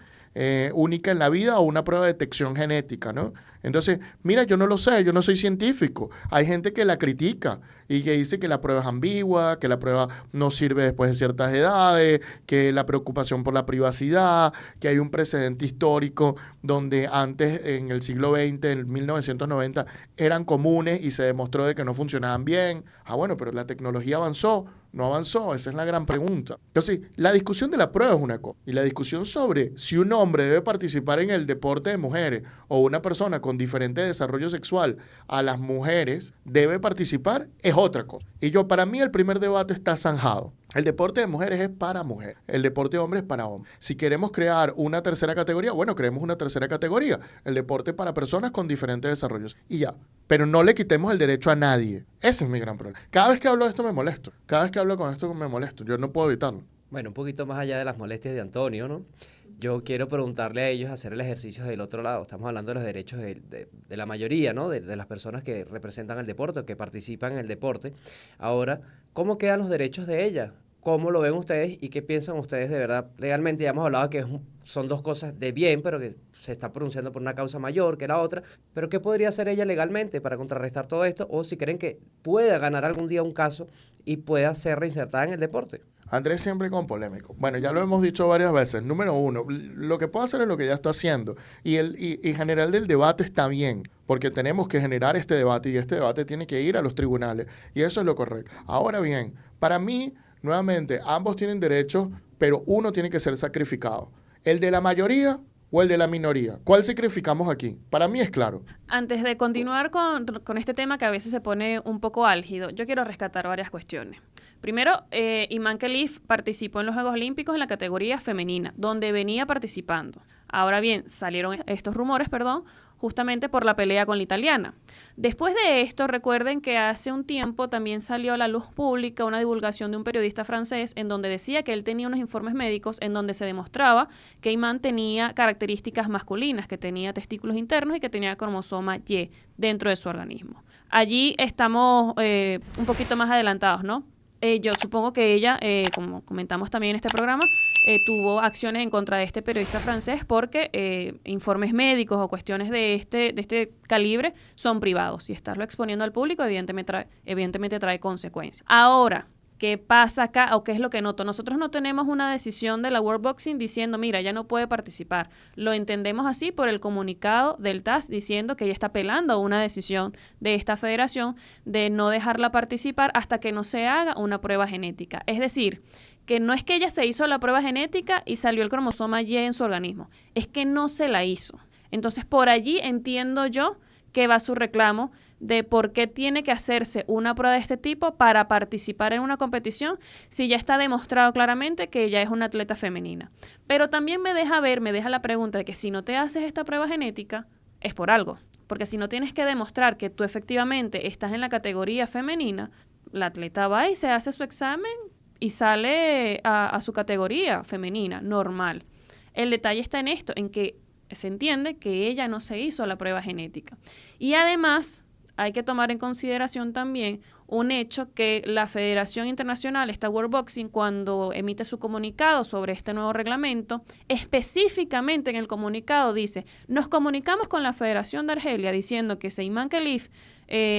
Speaker 1: única en la vida, o una prueba de detección genética, ¿no? Entonces, mira, yo no lo sé, yo no soy científico. Hay gente que la critica y que dice que la prueba es ambigua, que la prueba no sirve después de ciertas edades, que la preocupación por la privacidad, que hay un precedente histórico donde antes, en el siglo XX, en 1990, eran comunes y se demostró de que no funcionaban bien. Bueno, pero la tecnología avanzó. ¿No avanzó? Esa es la gran pregunta. Entonces, la discusión de la prueba es una cosa. Y la discusión sobre si un hombre debe participar en el deporte de mujeres o una persona con diferente desarrollo sexual a las mujeres debe participar es otra cosa. Y para mí el primer debate está zanjado. El deporte de mujeres es para mujeres. El deporte de hombres es para hombres. Si queremos crear una tercera categoría, bueno, creemos una tercera categoría. El deporte para personas con diferentes desarrollos. Y ya. Pero no le quitemos el derecho a nadie. Ese es mi gran problema. Cada vez que hablo de esto me molesto. Cada vez que hablo con esto me molesto. Yo no puedo evitarlo.
Speaker 4: Bueno, un poquito más allá de las molestias de Antonio, ¿no? Yo quiero preguntarle a ellos, hacer el ejercicio del otro lado. Estamos hablando de los derechos de la mayoría, ¿no? De las personas que representan el deporte o que participan en el deporte. Ahora, ¿cómo quedan los derechos de ellas? ¿Cómo lo ven ustedes y qué piensan ustedes de verdad legalmente? Ya hemos hablado que son dos cosas de bien, pero que se está pronunciando por una causa mayor que la otra. Pero ¿qué podría hacer ella legalmente para contrarrestar todo esto? O si creen que pueda ganar algún día un caso y pueda ser reinsertada en el deporte.
Speaker 1: Andrés siempre con polémico. Bueno, ya lo hemos dicho varias veces. Número uno, lo que puedo hacer es lo que ya está haciendo. Y generar el debate está bien, porque tenemos que generar este debate y este debate tiene que ir a los tribunales. Y eso es lo correcto. Ahora bien, para mí, nuevamente, ambos tienen derechos, pero uno tiene que ser sacrificado. ¿El de la mayoría o el de la minoría? ¿Cuál sacrificamos aquí? Para mí es claro.
Speaker 3: Antes de continuar con este tema que a veces se pone un poco álgido, yo quiero rescatar varias cuestiones. Primero, Iman Khelif participó en los Juegos Olímpicos en la categoría femenina, donde venía participando. Ahora bien, salieron estos rumores, justamente por la pelea con la italiana. Después de esto, recuerden que hace un tiempo también salió a la luz pública una divulgación de un periodista francés en donde decía que él tenía unos informes médicos en donde se demostraba que Iman tenía características masculinas, que tenía testículos internos y que tenía cromosoma Y dentro de su organismo. Allí estamos un poquito más adelantados, ¿no? Yo supongo que ella, como comentamos también en este programa, tuvo acciones en contra de este periodista francés porque informes médicos o cuestiones de este calibre son privados y estarlo exponiendo al público evidentemente trae consecuencias. Ahora, ¿qué pasa acá o qué es lo que noto? Nosotros no tenemos una decisión de la World Boxing diciendo, mira, ya no puede participar. Lo entendemos así por el comunicado del TAS diciendo que ella está apelando a una decisión de esta federación de no dejarla participar hasta que no se haga una prueba genética. Es decir, que no es que ella se hizo la prueba genética y salió el cromosoma Y en su organismo, es que no se la hizo. Entonces, por allí entiendo yo que va su reclamo de por qué tiene que hacerse una prueba de este tipo para participar en una competición si ya está demostrado claramente que ella es una atleta femenina. Pero también me deja la pregunta de que si no te haces esta prueba genética es por algo. Porque si no tienes que demostrar que tú efectivamente estás en la categoría femenina, la atleta va y se hace su examen y sale a su categoría femenina, normal. El detalle está en esto, en que se entiende que ella no se hizo la prueba genética. Y además, hay que tomar en consideración también un hecho que la Federación Internacional, esta World Boxing, cuando emite su comunicado sobre este nuevo reglamento, específicamente en el comunicado dice, nos comunicamos con la Federación de Argelia diciendo que si Iman Khelif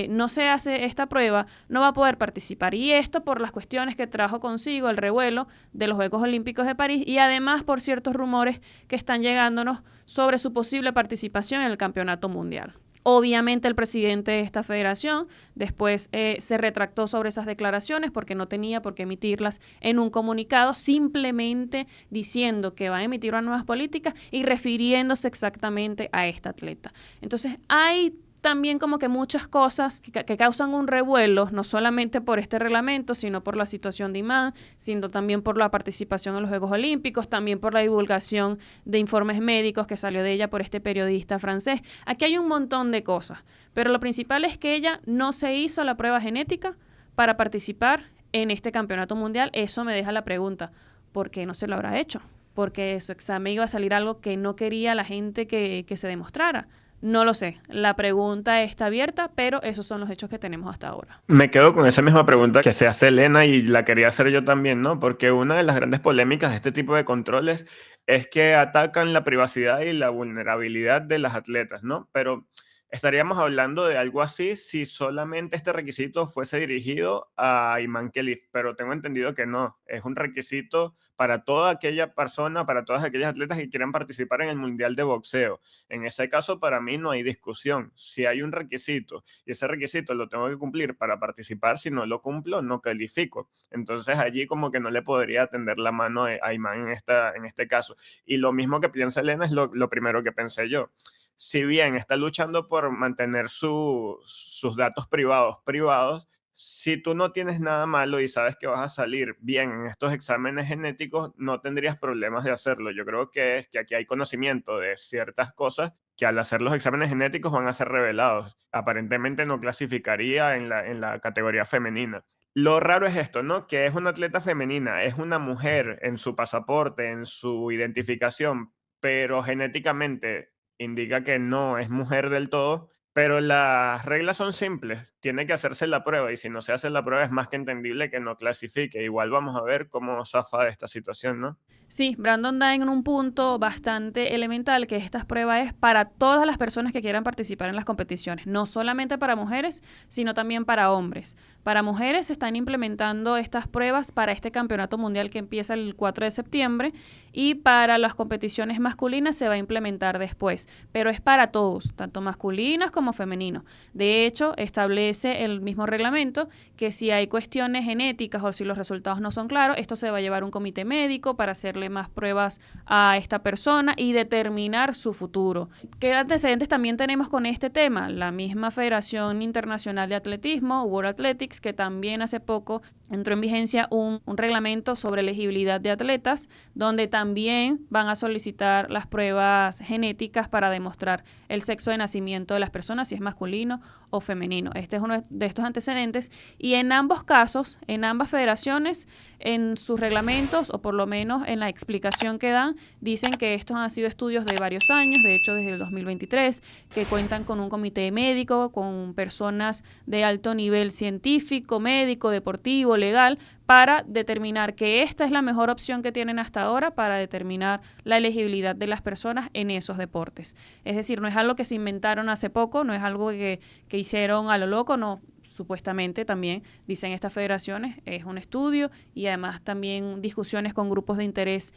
Speaker 3: no se hace esta prueba, no va a poder participar. Y esto por las cuestiones que trajo consigo el revuelo de los Juegos Olímpicos de París y además por ciertos rumores que están llegándonos sobre su posible participación en el Campeonato Mundial. Obviamente el presidente de esta federación después se retractó sobre esas declaraciones porque no tenía por qué emitirlas en un comunicado, simplemente diciendo que va a emitir unas nuevas políticas y refiriéndose exactamente a esta atleta. Entonces hay también como que muchas cosas que causan un revuelo, no solamente por este reglamento, sino por la situación de Iman, sino también por la participación en los Juegos Olímpicos, también por la divulgación de informes médicos que salió de ella por este periodista francés. Aquí hay un montón de cosas, pero lo principal es que ella no se hizo la prueba genética para participar en este campeonato mundial. Eso me deja la pregunta, ¿por qué no se lo habrá hecho? Porque su examen iba a salir algo que no quería la gente que se demostrara. No lo sé, la pregunta está abierta, pero esos son los hechos que tenemos hasta ahora.
Speaker 5: Me quedo con esa misma pregunta que se hace Elena y la quería hacer yo también, ¿no? Porque una de las grandes polémicas de este tipo de controles es que atacan la privacidad y la vulnerabilidad de las atletas, ¿no? Pero estaríamos hablando de algo así si solamente este requisito fuese dirigido a Iman Khelif, pero tengo entendido que no, es un requisito para toda aquella persona, para todas aquellas atletas que quieran participar en el Mundial de Boxeo. En ese caso, para mí no hay discusión. Si hay un requisito y ese requisito lo tengo que cumplir para participar, si no lo cumplo, no califico. Entonces allí como que no le podría tender la mano a Iman en este caso. Y lo mismo que piensa Elena es lo primero que pensé yo. Si bien está luchando por mantener sus datos privados, si tú no tienes nada malo y sabes que vas a salir bien en estos exámenes genéticos, no tendrías problemas de hacerlo. Yo creo que es que aquí hay conocimiento de ciertas cosas que al hacer los exámenes genéticos van a ser revelados. Aparentemente no clasificaría en la categoría femenina. Lo raro es esto, ¿no? Que es una atleta femenina, es una mujer en su pasaporte, en su identificación, pero genéticamente indica que no es mujer del todo pero las reglas son simples, tiene que hacerse la prueba y si no se hace la prueba es más que entendible que no clasifique. Igual vamos a ver cómo zafa de esta situación, ¿no?
Speaker 3: Sí, Brandon da en un punto bastante elemental que esta prueba es para todas las personas que quieran participar en las competiciones, no solamente para mujeres, sino también para hombres. Para mujeres se están implementando estas pruebas para este campeonato mundial que empieza el 4 de septiembre y para las competiciones masculinas se va a implementar después, pero es para todos, tanto masculinas como femeninos. De hecho, establece el mismo reglamento que si hay cuestiones genéticas o si los resultados no son claros, esto se va a llevar a un comité médico para hacerle más pruebas a esta persona y determinar su futuro. ¿Qué antecedentes también tenemos con este tema? La misma Federación Internacional de Atletismo, World Athletics, que también hace poco entró en vigencia un reglamento sobre elegibilidad de atletas, donde también van a solicitar las pruebas genéticas para demostrar el sexo de nacimiento de las personas, si es masculino o femenino. Este es uno de estos antecedentes y en ambos casos, en ambas federaciones, en sus reglamentos o por lo menos en la explicación que dan, dicen que estos han sido estudios de varios años, de hecho desde el 2023, que cuentan con un comité médico, con personas de alto nivel científico, médico, deportivo, legal, para determinar que esta es la mejor opción que tienen hasta ahora para determinar la elegibilidad de las personas en esos deportes. Es decir, no es algo que se inventaron hace poco, no es algo que hicieron a lo loco, no. Supuestamente también, dicen estas federaciones, es un estudio y además también discusiones con grupos de interés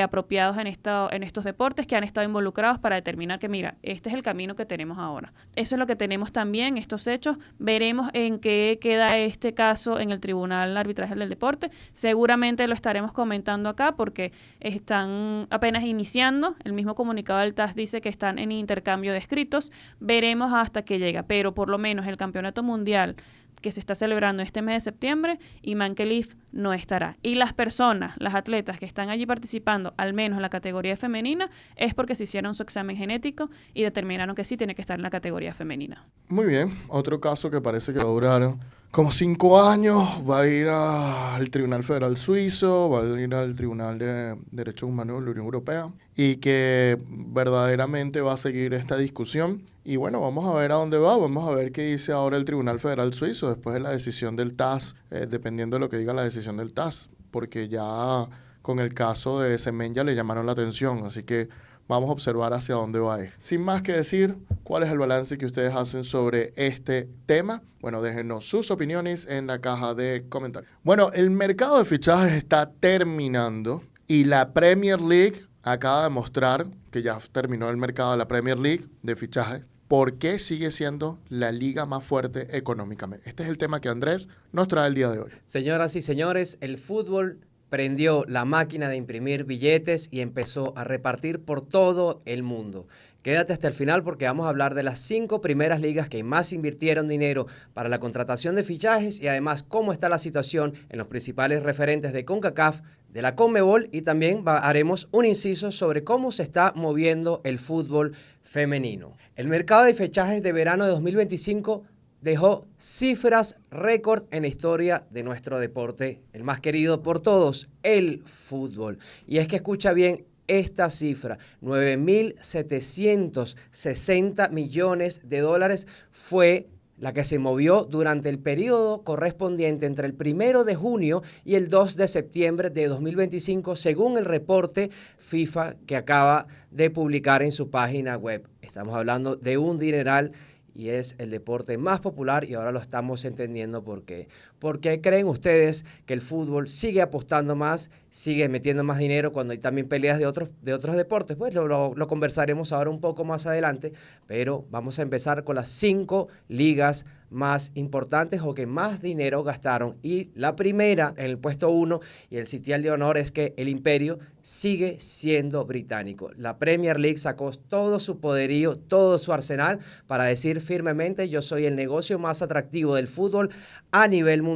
Speaker 3: apropiados en estos deportes que han estado involucrados para determinar que, mira, este es el camino que tenemos ahora. Eso es lo que tenemos también, estos hechos. Veremos en qué queda este caso en el Tribunal Arbitral del Deporte. Seguramente lo estaremos comentando acá porque están apenas iniciando. El mismo comunicado del TAS dice que están en intercambio de escritos. Veremos hasta qué llega, pero por lo menos el Campeonato Mundial que se está celebrando este mes de septiembre, Iman Khelif no estará. Y las personas, las atletas que están allí participando, al menos en la categoría femenina, es porque se hicieron su examen genético y determinaron que sí tiene que estar en la categoría femenina.
Speaker 1: Muy bien, otro caso que parece que va a durar como 5 años, va a ir al Tribunal Federal Suizo, va a ir al Tribunal de Derechos Humanos de la Unión Europea y que verdaderamente va a seguir esta discusión. Y bueno, vamos a ver a dónde va, vamos a ver qué dice ahora el Tribunal Federal Suizo después de la decisión del TAS, dependiendo de lo que diga la decisión del TAS, porque ya con el caso de Semenya le llamaron la atención, así que vamos a observar hacia dónde va. Sin más que decir, ¿cuál es el balance que ustedes hacen sobre este tema? Bueno, déjenos sus opiniones en la caja de comentarios. Bueno, el mercado de fichajes está terminando y la Premier League acaba de mostrar que ya terminó el mercado de la Premier League de fichajes. ¿Por qué sigue siendo la liga más fuerte económicamente? Este es el tema que Andrés nos trae el día de hoy.
Speaker 4: Señoras y señores, el fútbol prendió la máquina de imprimir billetes y empezó a repartir por todo el mundo. Quédate hasta el final porque vamos a hablar de las 5 primeras ligas que más invirtieron dinero para la contratación de fichajes y además cómo está la situación en los principales referentes de CONCACAF, de la CONMEBOL y también haremos un inciso sobre cómo se está moviendo el fútbol femenino. El mercado de fichajes de verano de 2025 dejó cifras récord en la historia de nuestro deporte, el más querido por todos, el fútbol. Y es que escucha bien esta cifra, 9.760 millones de dólares fue la que se movió durante el periodo correspondiente entre el 1 de junio y el 2 de septiembre de 2025, según el reporte FIFA que acaba de publicar en su página web. Estamos hablando de un dineral y es el deporte más popular y ahora lo estamos entendiendo por qué. ¿Por qué creen ustedes que el fútbol sigue apostando más, sigue metiendo más dinero cuando hay también peleas de otros deportes? Pues lo conversaremos ahora un poco más adelante, pero vamos a empezar con las 5 ligas más importantes o que más dinero gastaron. Y la primera, en el puesto 1, y el sitial de honor es que el imperio sigue siendo británico. La Premier League sacó todo su poderío, todo su arsenal para decir firmemente: yo soy el negocio más atractivo del fútbol a nivel mundial,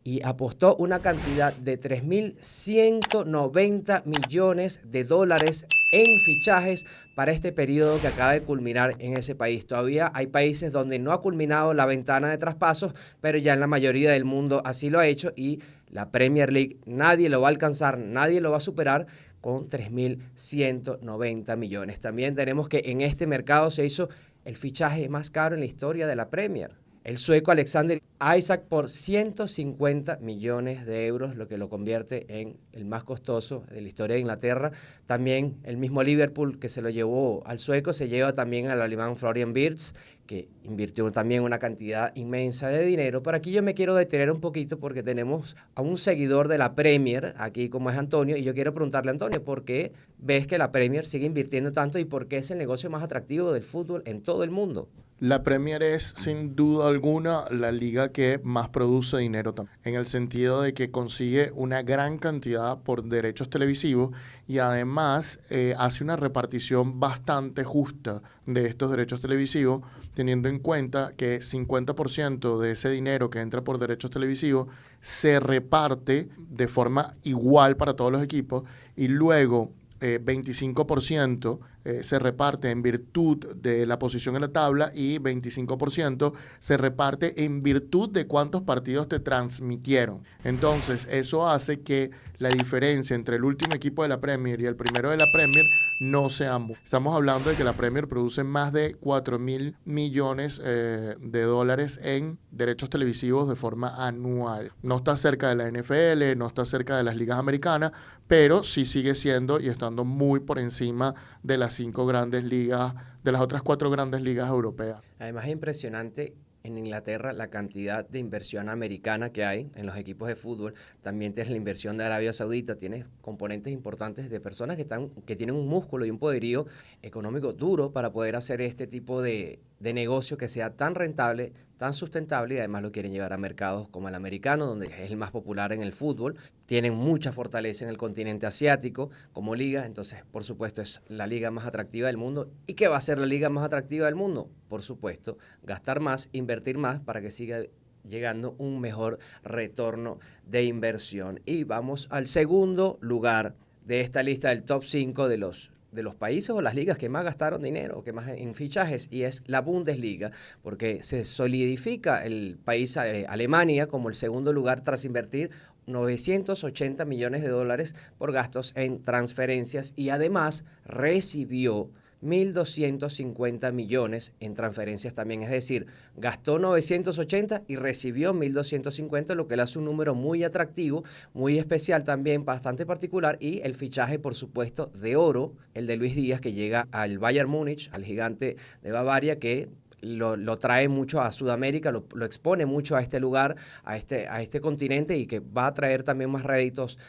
Speaker 4: y apostó una cantidad de 3.190 millones de dólares en fichajes para este periodo que acaba de culminar en ese país. Todavía hay países donde no ha culminado la ventana de traspasos, pero ya en la mayoría del mundo así lo ha hecho, y la Premier League nadie lo va a alcanzar, nadie lo va a superar con 3.190 millones. También tenemos que en este mercado se hizo el fichaje más caro en la historia de la Premier. El sueco Alexander Isak por 150 millones de euros, lo que lo convierte en el más costoso de la historia de Inglaterra. También el mismo Liverpool que se lo llevó al sueco, se lleva también al alemán Florian Wirtz, que invirtió también una cantidad inmensa de dinero. Pero aquí yo me quiero detener un poquito porque tenemos a un seguidor de la Premier, aquí como es Antonio, y yo quiero preguntarle a Antonio, ¿por qué ves que la Premier sigue invirtiendo tanto y por qué es el negocio más atractivo del fútbol en todo el mundo?
Speaker 1: La Premier es sin duda alguna la liga que más produce dinero también, en el sentido de que consigue una gran cantidad por derechos televisivos y además hace una repartición bastante justa de estos derechos televisivos, teniendo en cuenta que 50% de ese dinero que entra por derechos televisivos se reparte de forma igual para todos los equipos y luego 25% se reparte en virtud de la posición en la tabla y 25% se reparte en virtud de cuántos partidos te transmitieron. Entonces, eso hace que la diferencia entre el último equipo de la Premier y el primero de la Premier no sea mucho. Estamos hablando de que la Premier produce más de 4.000 millones de dólares en derechos televisivos de forma anual. No está cerca de la NFL, no está cerca de las ligas americanas, pero sí sigue siendo y estando muy por encima de las 5 grandes ligas, de las otras 4 grandes ligas europeas.
Speaker 4: Además es impresionante en Inglaterra la cantidad de inversión americana que hay en los equipos de fútbol. También tienes la inversión de Arabia Saudita, tienes componentes importantes de personas que tienen un músculo y un poderío económico duro para poder hacer este tipo de negocio que sea tan rentable, tan sustentable y además lo quieren llevar a mercados como el americano, donde es el más popular en el fútbol. Tienen mucha fortaleza en el continente asiático como liga, entonces por supuesto es la liga más atractiva del mundo. ¿Y qué va a ser la liga más atractiva del mundo? Por supuesto, gastar más, invertir más para que siga llegando un mejor retorno de inversión. Y vamos al segundo lugar de esta lista del top 5 de los países o las ligas que más gastaron dinero, que más en fichajes, y es la Bundesliga, porque se solidifica el país Alemania como el segundo lugar tras invertir 980 millones de dólares por gastos en transferencias y además recibió 1.250 millones en transferencias también, es decir, gastó 980 y recibió 1.250, lo que le hace un número muy atractivo, muy especial también, bastante particular, y el fichaje, por supuesto, de oro, el de Luis Díaz, que llega al Bayern Múnich, al gigante de Bavaria, que lo trae mucho a Sudamérica, lo expone mucho a este lugar, a este continente y que va a traer también más réditos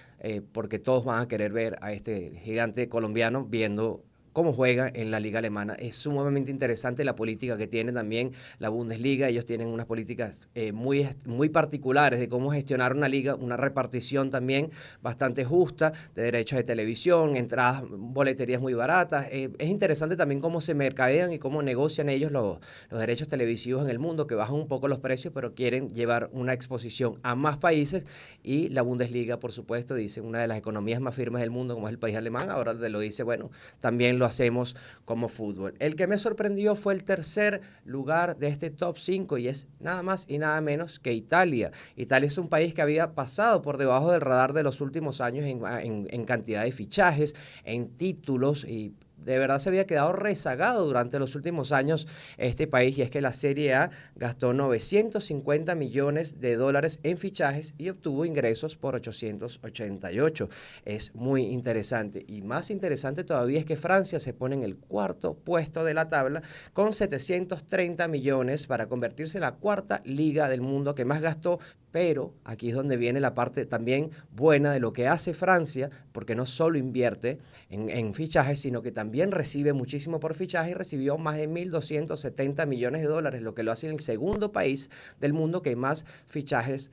Speaker 4: porque todos van a querer ver a este gigante colombiano viendo cómo juega en la liga alemana. Es sumamente interesante la política que tiene también la Bundesliga. Ellos tienen unas políticas muy particulares de cómo gestionar una liga, una repartición también bastante justa de derechos de televisión, entradas, boleterías muy baratas. Es interesante también cómo se mercadean y cómo negocian ellos los derechos televisivos en el mundo, que bajan un poco los precios, pero quieren llevar una exposición a más países. Y la Bundesliga, por supuesto, dice una de las economías más firmes del mundo, como es el país alemán. Ahora se lo dice, bueno, también lo hacemos como fútbol. El que me sorprendió fue el tercer lugar de este top 5 y es nada más y nada menos que Italia. Italia es un país que había pasado por debajo del radar de los últimos años en cantidad de fichajes, en títulos y de verdad se había quedado rezagado durante los últimos años este país y es que la Serie A gastó 950 millones de dólares en fichajes y obtuvo ingresos por 888. Es muy interesante y más interesante todavía es que Francia se pone en el cuarto puesto de la tabla con 730 millones para convertirse en la cuarta liga del mundo que más gastó. Pero aquí es donde viene la parte también buena de lo que hace Francia, porque no solo invierte en fichajes, sino que también recibe muchísimo por fichaje y recibió más de 1.270 millones de dólares, lo que lo hace el segundo país del mundo que más fichajes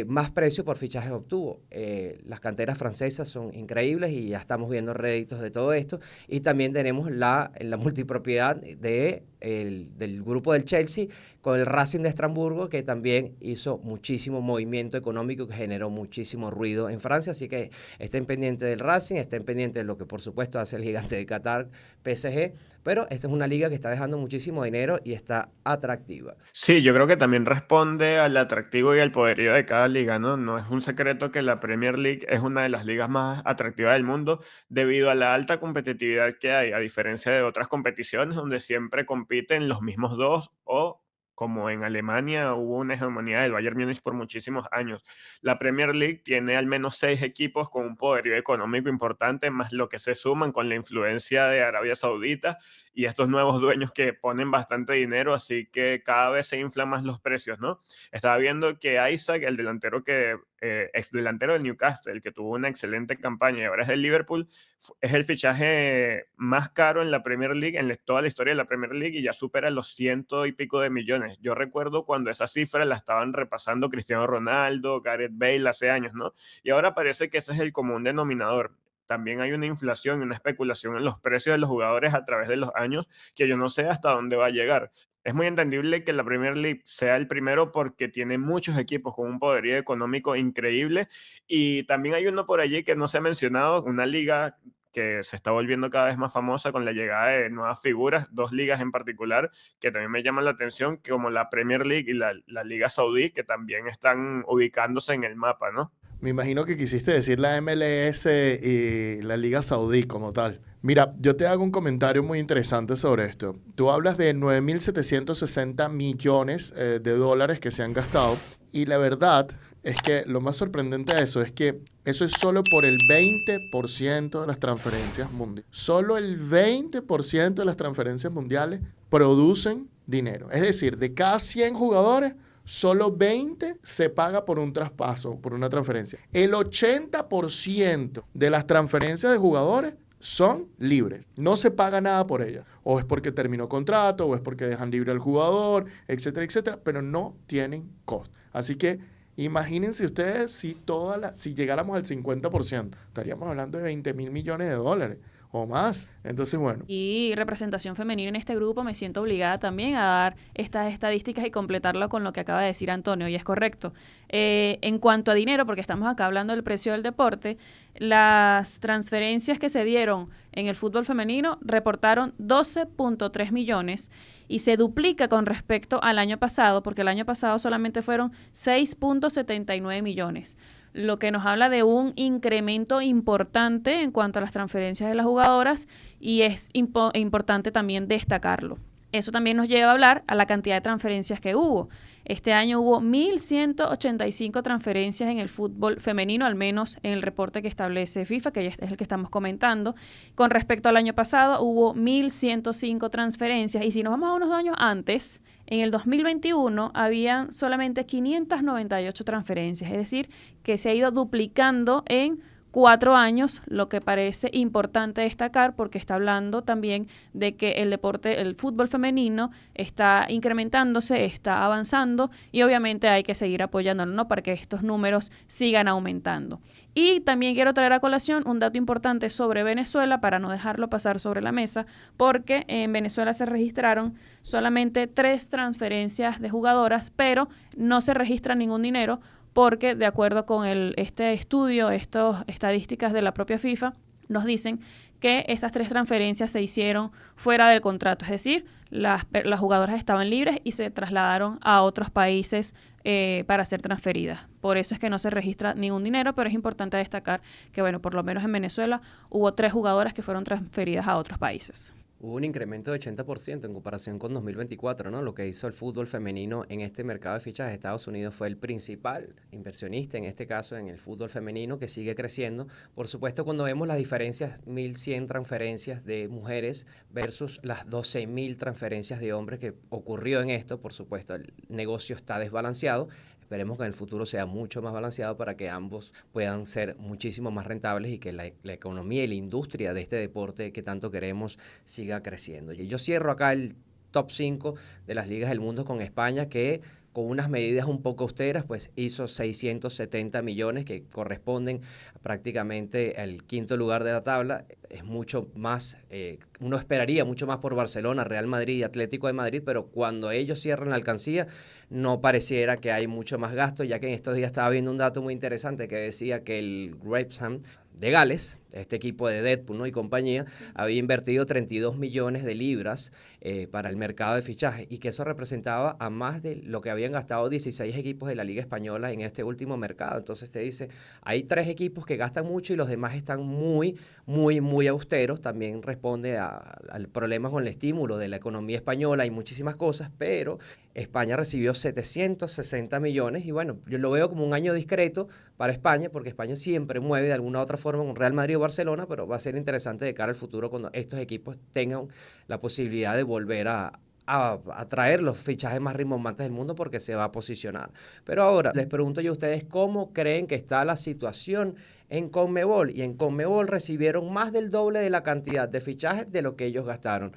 Speaker 4: más precio por fichajes obtuvo. Las canteras francesas son increíbles y ya estamos viendo réditos de todo esto. Y también tenemos la multipropiedad del grupo del Chelsea con el Racing de Estrasburgo, que también hizo muchísimo movimiento económico que generó muchísimo ruido en Francia. Así que estén pendientes del Racing, estén pendientes de lo que por supuesto hace el gigante de Qatar, PSG. Pero esta es una liga que está dejando muchísimo dinero y está atractiva.
Speaker 5: Sí, yo creo que también responde al atractivo y al poderío de cada liga, ¿no? No es un secreto que la Premier League es una de las ligas más atractivas del mundo debido a la alta competitividad que hay, a diferencia de otras competiciones donde siempre compiten los mismos dos o como en Alemania hubo una hegemonía del Bayern Múnich por muchísimos años. La Premier League tiene al menos 6 equipos con un poderío económico importante, más lo que se suman con la influencia de Arabia Saudita y estos nuevos dueños que ponen bastante dinero, así que cada vez se inflan más los precios, ¿no? Estaba viendo que Isaac, el delantero ex delantero del Newcastle, que tuvo una excelente campaña y ahora es del Liverpool, es el fichaje más caro en la Premier League, toda la historia de la Premier League, y ya supera los 100 y pico de millones. Yo recuerdo cuando esa cifra la estaban repasando Cristiano Ronaldo, Gareth Bale hace años, ¿no? Y ahora parece que ese es el común denominador. También hay una inflación y una especulación en los precios de los jugadores a través de los años que yo no sé hasta dónde va a llegar. Es muy entendible que la Premier League sea el primero porque tiene muchos equipos con un poderío económico increíble, y también hay uno por allí que no se ha mencionado, una liga que se está volviendo cada vez más famosa con la llegada de nuevas figuras, 2 ligas en particular que también me llaman la atención, como la Premier League y la Liga Saudí, que también están ubicándose en el mapa, ¿no?
Speaker 1: Me imagino que quisiste decir la MLS y la Liga Saudí como tal. Mira, yo te hago un comentario muy interesante sobre esto. Tú hablas de 9.760 millones de dólares que se han gastado, y la verdad es que lo más sorprendente de eso es que eso es solo por el 20% de las transferencias mundiales. Solo el 20% de las transferencias mundiales producen dinero. Es decir, de cada 100 jugadores, solo 20 se paga por un traspaso, por una transferencia. El 80% de las transferencias de jugadores son libres. No se paga nada por ellas. O es porque terminó contrato, o es porque dejan libre al jugador, etcétera, etcétera, pero no tienen costo. Así que imagínense ustedes si llegáramos al 50%, estaríamos hablando de 20.000 millones de dólares o más. Entonces, bueno.
Speaker 3: Y representación femenina en este grupo, me siento obligada también a dar estas estadísticas y completarlo con lo que acaba de decir Antonio, y es correcto. En cuanto a dinero, porque estamos acá hablando del precio del deporte, las transferencias que se dieron en el fútbol femenino reportaron 12.3 millones y se duplica con respecto al año pasado, porque el año pasado solamente fueron 6.79 millones. Lo que nos habla de un incremento importante en cuanto a las transferencias de las jugadoras, y es importante también destacarlo. Eso también nos lleva a hablar a la cantidad de transferencias que hubo. Este año hubo 1.185 transferencias en el fútbol femenino, al menos en el reporte que establece FIFA, que es el que estamos comentando. Con respecto al año pasado, hubo 1.105 transferencias. Y si nos vamos a unos años antes, en el 2021 habían solamente 598 transferencias. Es decir, que se ha ido duplicando en 4 años, lo que parece importante destacar porque está hablando también de que el deporte, el fútbol femenino está incrementándose, está avanzando, y obviamente hay que seguir apoyándolo, ¿no?, para que estos números sigan aumentando. Y también quiero traer a colación un dato importante sobre Venezuela para no dejarlo pasar sobre la mesa, porque en Venezuela se registraron solamente 3 transferencias de jugadoras, pero no se registra ningún dinero, porque de acuerdo con este estudio, estas estadísticas de la propia FIFA, nos dicen que esas 3 transferencias se hicieron fuera del contrato, es decir, las jugadoras estaban libres y se trasladaron a otros países para ser transferidas. Por eso es que no se registra ningún dinero, pero es importante destacar que, bueno, por lo menos en Venezuela hubo 3 jugadoras que fueron transferidas a otros países.
Speaker 4: Hubo un incremento de 80% en comparación con 2024, ¿no? Lo que hizo el fútbol femenino en este mercado de fichas de Estados Unidos fue el principal inversionista, en este caso en el fútbol femenino, que sigue creciendo. Por supuesto, cuando vemos las diferencias, 1.100 transferencias de mujeres versus las 12.000 transferencias de hombres que ocurrió en esto, por supuesto, el negocio está desbalanceado. Esperemos que en el futuro sea mucho más balanceado para que ambos puedan ser muchísimo más rentables y que la economía y la industria de este deporte que tanto queremos siga creciendo. Y yo cierro acá el top 5 de las ligas del mundo con España, que con unas medidas un poco austeras, pues hizo 670 millones que corresponden prácticamente al 5º lugar de la tabla. Es mucho más, uno esperaría mucho más por Barcelona, Real Madrid y Atlético de Madrid, pero cuando ellos cierran la alcancía, no pareciera que hay mucho más gasto, ya que en estos días estaba viendo un dato muy interesante que decía que el Wrexham de Gales, este equipo de Deadpool, ¿no? y compañía, había invertido 32 millones de libras para el mercado de fichajes y que eso representaba a más de lo que habían gastado 16 equipos de la Liga Española en este último mercado. Entonces te dice, hay 3 equipos que gastan mucho y los demás están muy, muy, muy austeros. También responde al problema con el estímulo de la economía española y muchísimas cosas, pero España recibió 760 millones y bueno, yo lo veo como un año discreto para España, porque España siempre mueve de alguna u otra forma con Real Madrid o Barcelona, pero va a ser interesante de cara al futuro cuando estos equipos tengan la posibilidad de volver a traer los fichajes más rimbombantes del mundo porque se va a posicionar. Pero ahora, les pregunto yo a ustedes, ¿cómo creen que está la situación en CONMEBOL? Y en CONMEBOL recibieron más del doble de la cantidad de fichajes de lo que ellos gastaron.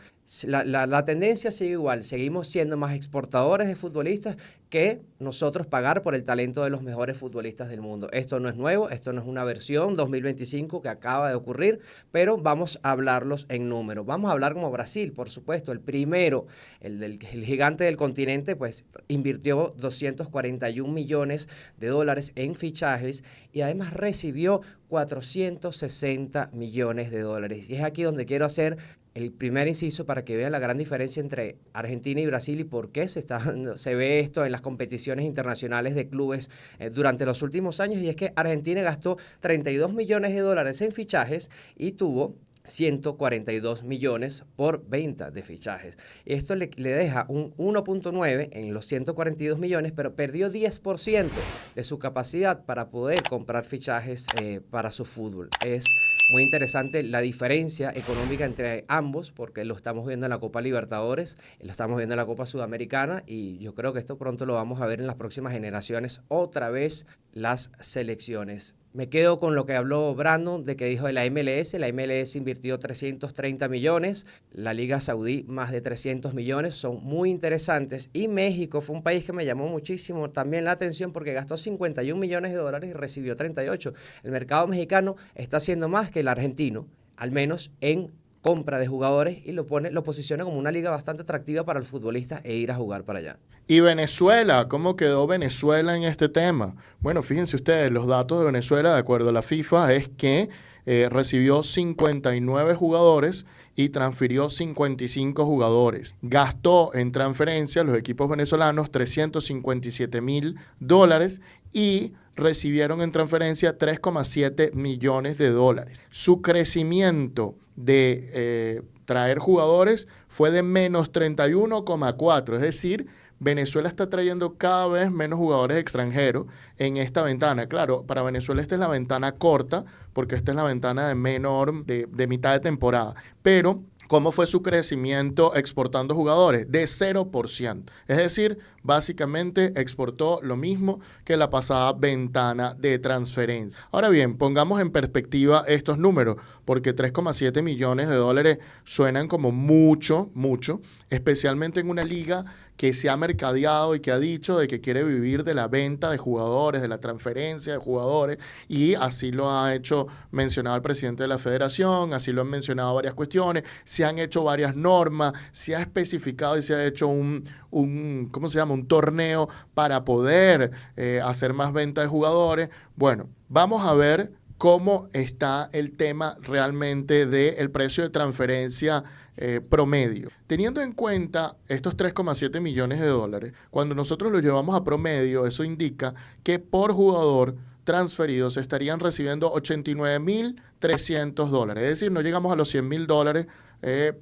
Speaker 4: La tendencia sigue igual, seguimos siendo más exportadores de futbolistas que nosotros pagar por el talento de los mejores futbolistas del mundo. Esto no es nuevo, esto no es una versión 2025 que acaba de ocurrir, pero vamos a hablarlos en números. Vamos a hablar como Brasil, por supuesto, el primero, el gigante del continente, pues invirtió 241 millones de dólares en fichajes y además recibió 460 millones de dólares. Y es aquí donde quiero hacer el primer inciso para que vean la gran diferencia entre Argentina y Brasil y por qué se ve esto en las competiciones internacionales de clubes durante los últimos años. Y es que Argentina gastó 32 millones de dólares en fichajes y tuvo 142 millones por venta de fichajes. Esto le deja un 1.9 en los 142 millones, pero perdió 10% de su capacidad para poder comprar fichajes para su fútbol. Es muy interesante la diferencia económica entre ambos, porque lo estamos viendo en la Copa Libertadores, lo estamos viendo en la Copa Sudamericana, y yo creo que esto pronto lo vamos a ver en las próximas generaciones, otra vez las selecciones. Me quedo con lo que habló Brandon, de que dijo de la MLS. La MLS invirtió 330 millones, la Liga Saudí más de 300 millones, son muy interesantes. Y México fue un país que me llamó muchísimo también la atención porque gastó 51 millones de dólares y recibió 38. El mercado mexicano está haciendo más que el argentino, al menos en compra de jugadores, y lo posiciona como una liga bastante atractiva para el futbolista e ir a jugar para allá.
Speaker 1: ¿Y Venezuela? ¿Cómo quedó Venezuela en este tema? Bueno, fíjense ustedes, los datos de Venezuela, de acuerdo a la FIFA, es que recibió 59 jugadores y transfirió 55 jugadores. Gastó en transferencia los equipos venezolanos 357 mil dólares y recibieron en transferencia 3,7 millones de dólares. Su crecimiento de traer jugadores fue de menos 31,4, es decir, Venezuela está trayendo cada vez menos jugadores extranjeros en esta ventana. Claro, para Venezuela esta es la ventana corta, porque esta es la ventana de mitad de temporada. Pero, ¿cómo fue su crecimiento exportando jugadores? De 0%. Es decir, básicamente exportó lo mismo que la pasada ventana de transferencia. Ahora bien, pongamos en perspectiva estos números, porque 3,7 millones de dólares suenan como mucho, especialmente en una liga que se ha mercadeado y que ha dicho de que quiere vivir de la venta de jugadores, de la transferencia de jugadores, y así lo ha hecho mencionado el presidente de la federación, así lo han mencionado varias cuestiones, se han hecho varias normas, se ha especificado y se ha hecho un torneo para poder hacer más venta de jugadores. Bueno, vamos a ver cómo está el tema realmente del precio de transferencia promedio. Teniendo en cuenta estos 3,7 millones de dólares, cuando nosotros lo llevamos a promedio, eso indica que por jugador transferido se estarían recibiendo 89.300 dólares. Es decir, no llegamos a los 100.000 dólares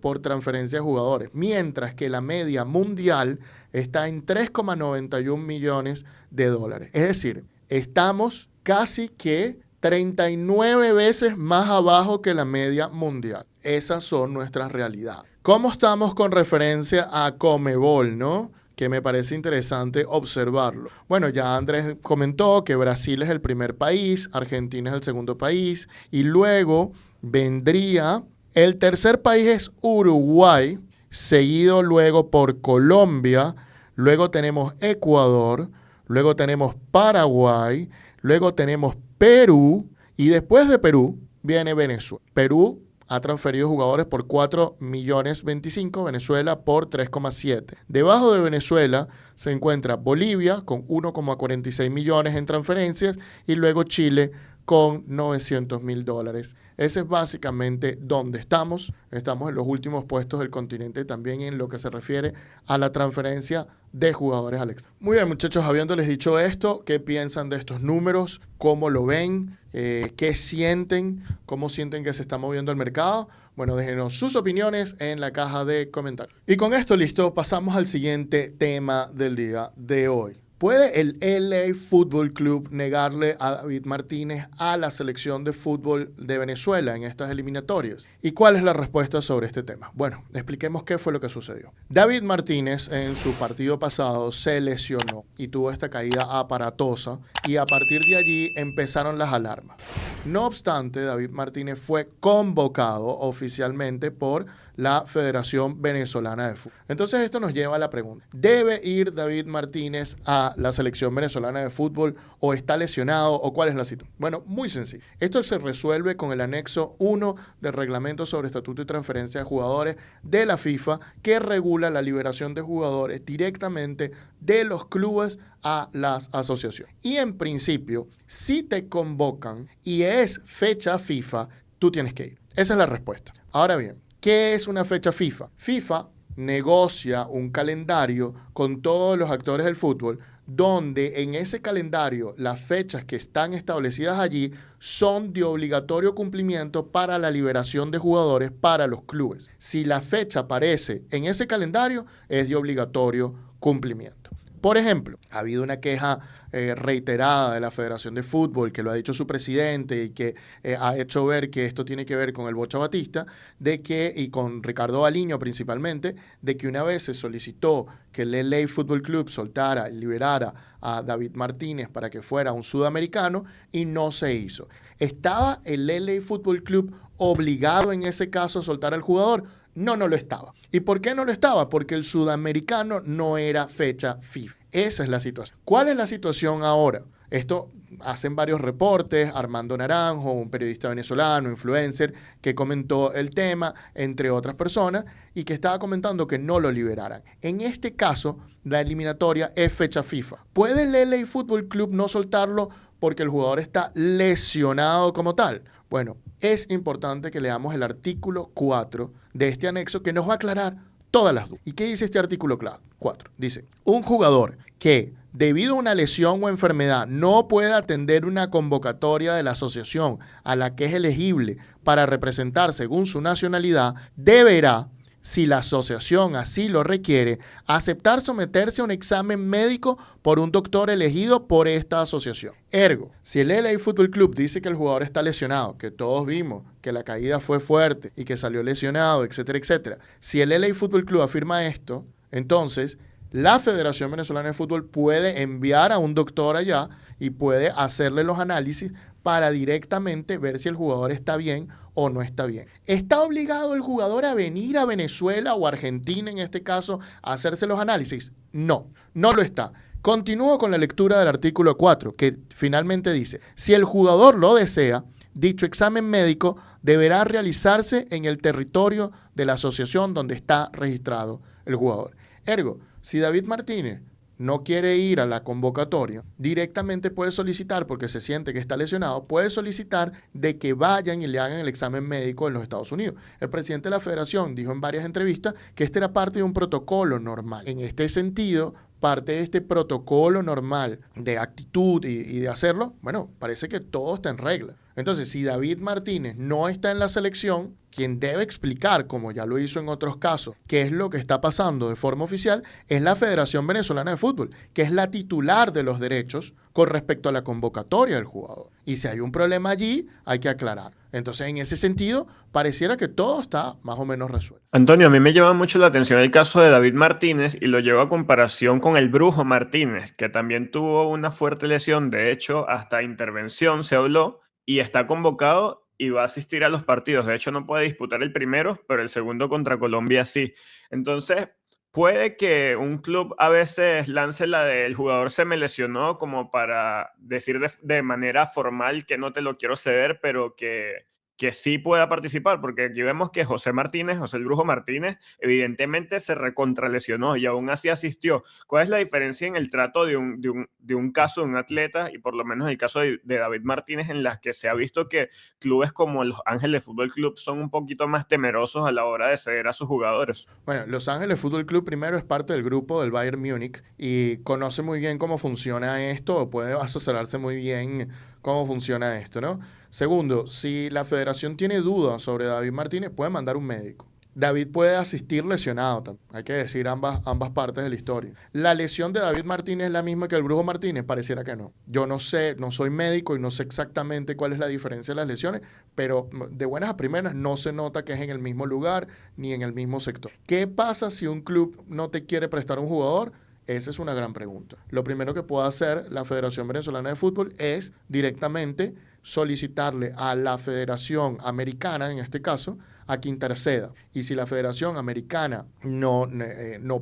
Speaker 1: por transferencia de jugadores, mientras que la media mundial está en 3,91 millones de dólares. Es decir, estamos casi que 39 veces más abajo que la media mundial. Esas son nuestras realidades. ¿Cómo estamos con referencia a CONMEBOL, no? Que me parece interesante observarlo. Bueno, ya Andrés comentó que Brasil es el primer país, Argentina es el segundo país, y luego vendría el tercer país es Uruguay, seguido luego por Colombia, luego tenemos Ecuador, luego tenemos Paraguay, luego tenemos Perú, y después de Perú viene Venezuela. Perú ha transferido jugadores por 4.025.000, Venezuela por 3,7. Debajo de Venezuela se encuentra Bolivia con 1,46 millones en transferencias y luego Chile con $900,000. Ese es básicamente donde estamos. Estamos en los últimos puestos del continente también en lo que se refiere a la transferencia de jugadores al exterior. Muy bien, muchachos, habiéndoles dicho esto, ¿qué piensan de estos números? ¿Cómo lo ven? ¿Qué sienten? ¿Cómo sienten que se está moviendo el mercado? Bueno, déjenos sus opiniones en la caja de comentarios. Y con esto listo, pasamos al siguiente tema del día de hoy. ¿Puede el LA Fútbol Club negarle a David Martínez a la selección de fútbol de Venezuela en estas eliminatorias? ¿Y cuál es la respuesta sobre este tema? Bueno, expliquemos qué fue lo que sucedió. David Martínez en su partido pasado se lesionó y tuvo esta caída aparatosa y a partir de allí empezaron las alarmas. No obstante, David Martínez fue convocado oficialmente por la Federación Venezolana de Fútbol. Entonces esto nos lleva a la pregunta: ¿debe ir David Martínez a la selección venezolana de fútbol o está lesionado o cuál es la situación? Bueno, muy sencillo. Esto se resuelve con el anexo 1 del reglamento sobre estatuto y transferencia de jugadores de la FIFA, que regula la liberación de jugadores directamente de los clubes a las asociaciones. Y en principio, si te convocan y es fecha FIFA, tú tienes que ir. Esa es la respuesta. Ahora bien, ¿qué es una fecha FIFA? FIFA negocia un calendario con todos los actores del fútbol, donde en ese calendario las fechas que están establecidas allí son de obligatorio cumplimiento para la liberación de jugadores para los clubes. Si la fecha aparece en ese calendario, es de obligatorio cumplimiento. Por ejemplo, ha habido una queja reiterada de la Federación de Fútbol, que lo ha dicho su presidente y que ha hecho ver que esto tiene que ver con el Bocha Batista, y con Ricardo Baliño principalmente, de que una vez se solicitó que el LA Fútbol Club soltara y liberara a David Martínez para que fuera un sudamericano y no se hizo. ¿Estaba el LA Fútbol Club obligado en ese caso a soltar al jugador? No, no lo estaba. ¿Y por qué no lo estaba? Porque el sudamericano no era fecha FIFA. Esa es la situación. ¿Cuál es la situación ahora? Esto hacen varios reportes, Armando Naranjo, un periodista venezolano, influencer, que comentó el tema, entre otras personas, y que estaba comentando que no lo liberaran. En este caso, la eliminatoria es fecha FIFA. ¿Puede el LA Fútbol Club no soltarlo porque el jugador está lesionado como tal? Bueno, es importante que leamos el artículo 4 de este anexo, que nos va a aclarar todas las dudas. ¿Y qué dice este artículo 4? Dice: un jugador que debido a una lesión o enfermedad no puede atender una convocatoria de la asociación a la que es elegible para representar según su nacionalidad, deberá, si la asociación así lo requiere, aceptar someterse a un examen médico por un doctor elegido por esta asociación. Ergo, si el LA Fútbol Club dice que el jugador está lesionado, que todos vimos que la caída fue fuerte y que salió lesionado, etcétera, etcétera, si el LA Fútbol Club afirma esto, entonces la Federación Venezolana de Fútbol puede enviar a un doctor allá y puede hacerle los análisis para directamente ver si el jugador está bien o no está bien. ¿Está obligado el jugador a venir a Venezuela o Argentina, en este caso, a hacerse los análisis? No, no lo está. Continúo con la lectura del artículo 4, que finalmente dice: si el jugador lo desea, dicho examen médico deberá realizarse en el territorio de la asociación donde está registrado el jugador. Ergo, si David Martínez no quiere ir a la convocatoria, directamente puede solicitar, porque se siente que está lesionado, puede solicitar de que vayan y le hagan el examen médico en los Estados Unidos. El presidente de la federación dijo en varias entrevistas que este era parte de un protocolo normal. En este sentido, parte de este protocolo normal de actitud y de hacerlo, bueno, parece que todo está en regla. Entonces, si David Martínez no está en la selección, quien debe explicar, como ya lo hizo en otros casos, qué es lo que está pasando de forma oficial, es la Federación Venezolana de Fútbol, que es la titular de los derechos con respecto a la convocatoria del jugador. Y si hay un problema allí, hay que aclarar. Entonces, en ese sentido, pareciera que todo está más o menos resuelto.
Speaker 5: Antonio, a mí me llama mucho la atención el caso de David Martínez y lo llevo a comparación con el Brujo Martínez, que también tuvo una fuerte lesión, de hecho, hasta intervención se habló, y está convocado y va a asistir a los partidos. De hecho, no puede disputar el primero, pero el segundo contra Colombia sí. Entonces, puede que un club a veces lance la de el jugador se me lesionó como para decir de manera formal que no te lo quiero ceder, pero que que sí pueda participar, porque aquí vemos que José Martínez, José el Brujo Martínez, evidentemente se recontralesionó y aún así asistió. ¿Cuál es la diferencia en el trato de un caso de un atleta y por lo menos el caso de David Martínez, en las que se ha visto que clubes como Los Ángeles Fútbol Club son un poquito más temerosos a la hora de ceder a sus jugadores?
Speaker 1: Bueno, Los Ángeles Fútbol Club primero es parte del grupo del Bayern Múnich y conoce muy bien cómo funciona esto, o puede asesorarse muy bien cómo funciona esto, ¿no? Segundo, si la federación tiene dudas sobre David Martínez, puede mandar un médico. David puede asistir lesionado también. Hay que decir ambas partes de la historia. ¿La lesión de David Martínez es la misma que el Brujo Martínez? Pareciera que no. Yo no sé, no soy médico y no sé exactamente cuál es la diferencia de las lesiones, pero de buenas a primeras no se nota que es en el mismo lugar ni en el mismo sector. ¿Qué pasa si un club no te quiere prestar un jugador? Esa es una gran pregunta. Lo primero que puede hacer la Federación Venezolana de Fútbol es directamente solicitarle a la Federación Americana, en este caso, a que interceda. Y si la Federación Americana no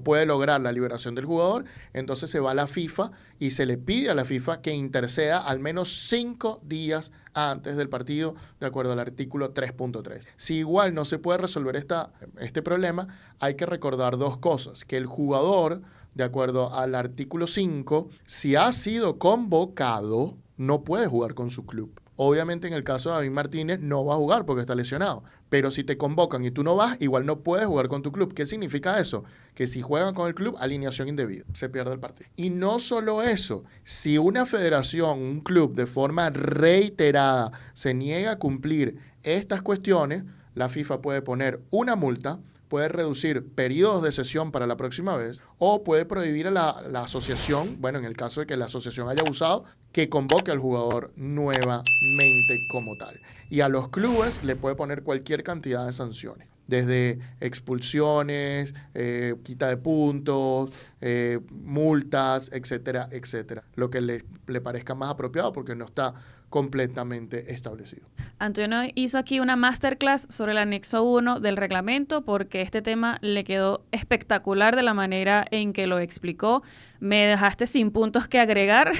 Speaker 1: puede lograr la liberación del jugador, entonces se va a la FIFA y se le pide a la FIFA que interceda al menos 5 días antes del partido, de acuerdo al artículo 3.3. Si igual no se puede resolver este problema, hay que recordar dos cosas: que el jugador, de acuerdo al artículo 5, si ha sido convocado, no puede jugar con su club. Obviamente en el caso de David Martínez no va a jugar porque está lesionado, pero si te convocan y tú no vas, igual no puedes jugar con tu club. ¿Qué significa eso? Que si juegan con el club, alineación indebida, se pierde el partido. Y no solo eso, si una federación, un club de forma reiterada se niega a cumplir estas cuestiones, la FIFA puede poner una multa, puede reducir periodos de sesión para la próxima vez o puede prohibir a la asociación, bueno, en el caso de que la asociación haya abusado, que convoque al jugador nuevamente como tal. Y a los clubes le puede poner cualquier cantidad de sanciones, desde expulsiones, quita de puntos, multas, etcétera, etcétera. Lo que le parezca más apropiado porque no está completamente establecido.
Speaker 3: Antonio hizo aquí una masterclass sobre el anexo 1 del reglamento porque este tema le quedó espectacular de la manera en que lo explicó. Me dejaste sin puntos que agregar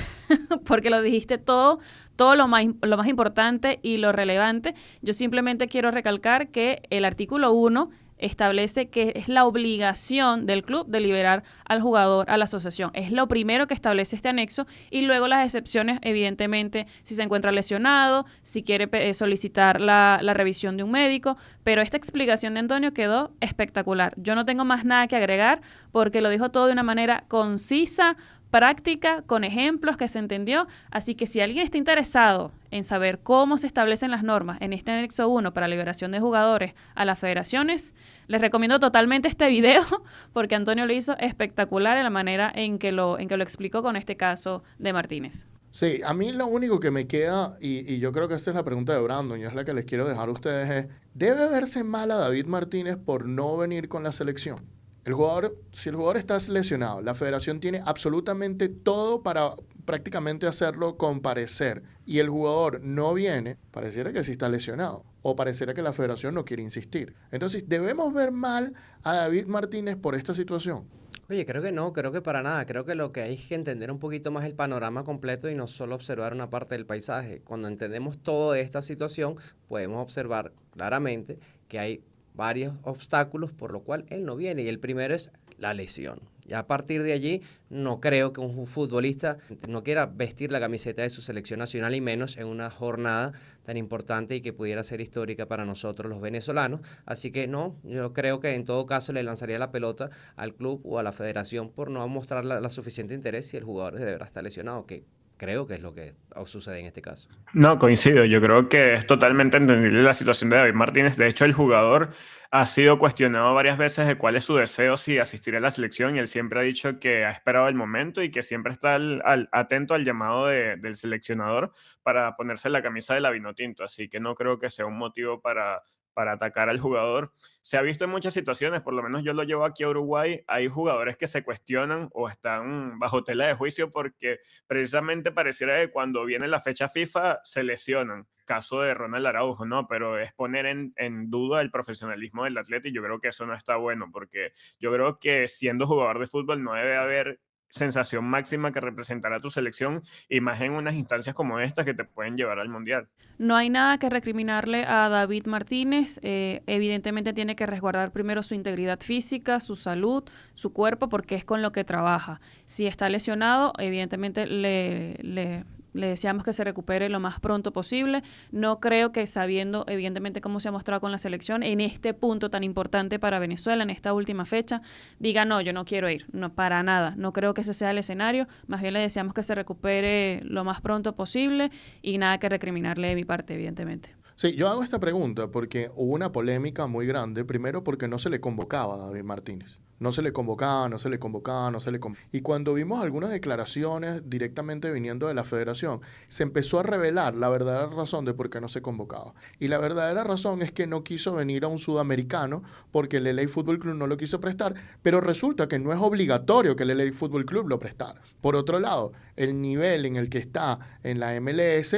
Speaker 3: porque lo dijiste todo lo más importante y lo relevante. Yo simplemente quiero recalcar que el artículo 1 establece que es la obligación del club de liberar al jugador a la asociación. Es lo primero que establece este anexo y luego las excepciones, evidentemente, si se encuentra lesionado, si quiere solicitar la revisión de un médico, pero esta explicación de Antonio quedó espectacular. Yo no tengo más nada que agregar porque lo dijo todo de una manera concisa, práctica, con ejemplos que se entendió. Así que si alguien está interesado en saber cómo se establecen las normas en este anexo 1 para liberación de jugadores a las federaciones, les recomiendo totalmente este video porque Antonio lo hizo espectacular en la manera en que lo explicó con este caso de Martínez.
Speaker 1: Sí, a mí lo único que me queda, y yo creo que esta es la pregunta de Brandon, y es la que les quiero dejar a ustedes, es: ¿debe verse mal a David Martínez por no venir con la selección? Si el jugador está lesionado, la federación tiene absolutamente todo para prácticamente hacerlo comparecer y el jugador no viene, pareciera que sí está lesionado o pareciera que la federación no quiere insistir. Entonces, ¿debemos ver mal a David Martínez por esta situación?
Speaker 4: Oye, creo que no, creo que para nada. Creo que lo que hay es que entender un poquito más el panorama completo y no solo observar una parte del paisaje. Cuando entendemos toda esta situación, podemos observar claramente que hay varios obstáculos por lo cual él no viene y el primero es la lesión. Y a partir de allí, no creo que un futbolista no quiera vestir la camiseta de su selección nacional y menos en una jornada tan importante y que pudiera ser histórica para nosotros los venezolanos. Así que no, yo creo que en todo caso le lanzaría la pelota al club o a la federación por no mostrar la suficiente interés si el jugador de verdad está lesionado, que creo que es lo que sucede en este caso.
Speaker 5: No, coincido. Yo creo que es totalmente entendible la situación de David Martínez. De hecho, el jugador ha sido cuestionado varias veces de cuál es su deseo si asistir a la selección y él siempre ha dicho que ha esperado el momento y que siempre está atento al llamado del seleccionador para ponerse la camisa de la Vinotinto. Así que no creo que sea un motivo para atacar al jugador. Se ha visto en muchas situaciones, por lo menos yo lo llevo aquí a Uruguay, hay jugadores que se cuestionan o están bajo tela de juicio porque precisamente pareciera que cuando viene la fecha FIFA se lesionan. Caso de Ronald Araujo, ¿no? Pero es poner en duda el profesionalismo del atleta y yo creo que eso no está bueno porque yo creo que siendo jugador de fútbol no debe haber sensación máxima que representará tu selección y más en unas instancias como estas que te pueden llevar al Mundial.
Speaker 3: No hay nada que recriminarle a David Martínez. Evidentemente tiene que resguardar primero su integridad física, su salud, su cuerpo, porque es con lo que trabaja. Si está lesionado, evidentemente le deseamos que se recupere lo más pronto posible. No creo que, sabiendo evidentemente cómo se ha mostrado con la selección en este punto tan importante para Venezuela, en esta última fecha, diga no, yo no quiero ir, no, para nada. No creo que ese sea el escenario. Más bien le deseamos que se recupere lo más pronto posible y nada que recriminarle de mi parte, evidentemente.
Speaker 1: Sí, yo hago esta pregunta porque hubo una polémica muy grande, primero porque no se le convocaba a David Martínez. No se le convocaba. Y cuando vimos algunas declaraciones directamente viniendo de la federación, se empezó a revelar la verdadera razón de por qué no se convocaba. Y la verdadera razón es que no quiso venir a un sudamericano porque el LA Fútbol Club no lo quiso prestar, pero resulta que no es obligatorio que el LA Fútbol Club lo prestara. Por otro lado, el nivel en el que está en la MLS,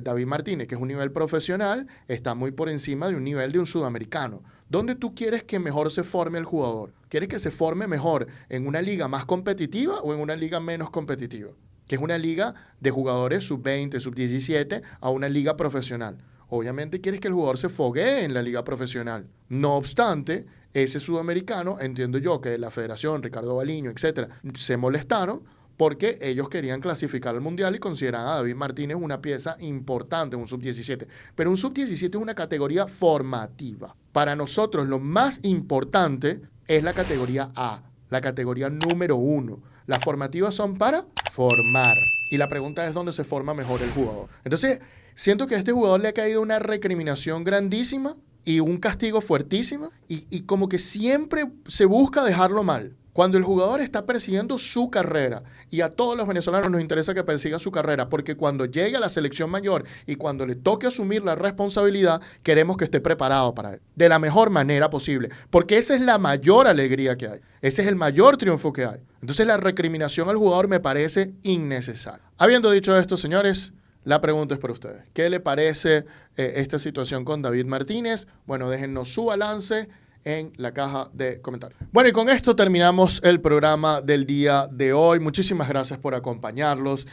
Speaker 1: David Martínez, que es un nivel profesional, está muy por encima de un nivel de un sudamericano. ¿Dónde tú quieres que mejor se forme el jugador? ¿Quieres que se forme mejor en una liga más competitiva o en una liga menos competitiva? Que es una liga de jugadores sub-20, sub-17 a una liga profesional. Obviamente quieres que el jugador se foguee en la liga profesional. No obstante, ese sudamericano, entiendo yo que la federación, Ricardo Baliño, etcétera, se molestaron porque ellos querían clasificar al Mundial y consideraban a David Martínez una pieza importante en un sub-17. Pero un sub-17 es una categoría formativa. Para nosotros lo más importante es la categoría A, la categoría número 1. Las formativas son para formar. Y la pregunta es dónde se forma mejor el jugador. Entonces, siento que a este jugador le ha caído una recriminación grandísima y un castigo fuertísimo y como que siempre se busca dejarlo mal. Cuando el jugador está persiguiendo su carrera, y a todos los venezolanos nos interesa que persiga su carrera, porque cuando llegue a la selección mayor y cuando le toque asumir la responsabilidad, queremos que esté preparado para él, de la mejor manera posible, porque esa es la mayor alegría que hay, ese es el mayor triunfo que hay. Entonces la recriminación al jugador me parece innecesaria. Habiendo dicho esto, señores, la pregunta es para ustedes. ¿Qué le parece esta situación con David Martínez? Bueno, déjennos su balance en la caja de comentarios. Bueno, y con esto terminamos el programa del día de hoy. Muchísimas gracias por acompañarlos.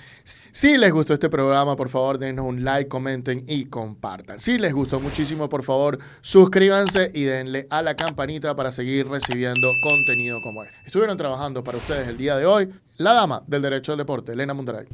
Speaker 1: Si les gustó este programa, por favor, denos un like, comenten y compartan. Si les gustó muchísimo, por favor, suscríbanse y denle a la campanita para seguir recibiendo contenido como este. Estuvieron trabajando para ustedes el día de hoy la dama del derecho al deporte, Elena Mundaray.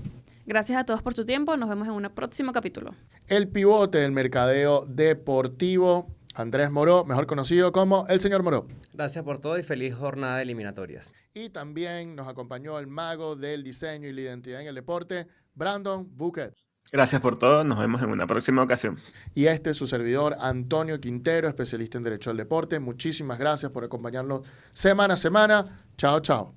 Speaker 3: Gracias a todos por su tiempo. Nos vemos en un próximo capítulo.
Speaker 1: El pivote del mercadeo deportivo, Andrés Moró, mejor conocido como el señor Moró.
Speaker 4: Gracias por todo y feliz jornada de eliminatorias.
Speaker 1: Y también nos acompañó el mago del diseño y la identidad en el deporte, Brandon Buquet.
Speaker 5: Gracias por todo, nos vemos en una próxima ocasión.
Speaker 1: Y este es su servidor, Antonio Quintero, especialista en Derecho al Deporte. Muchísimas gracias por acompañarnos semana a semana. Chao, chao.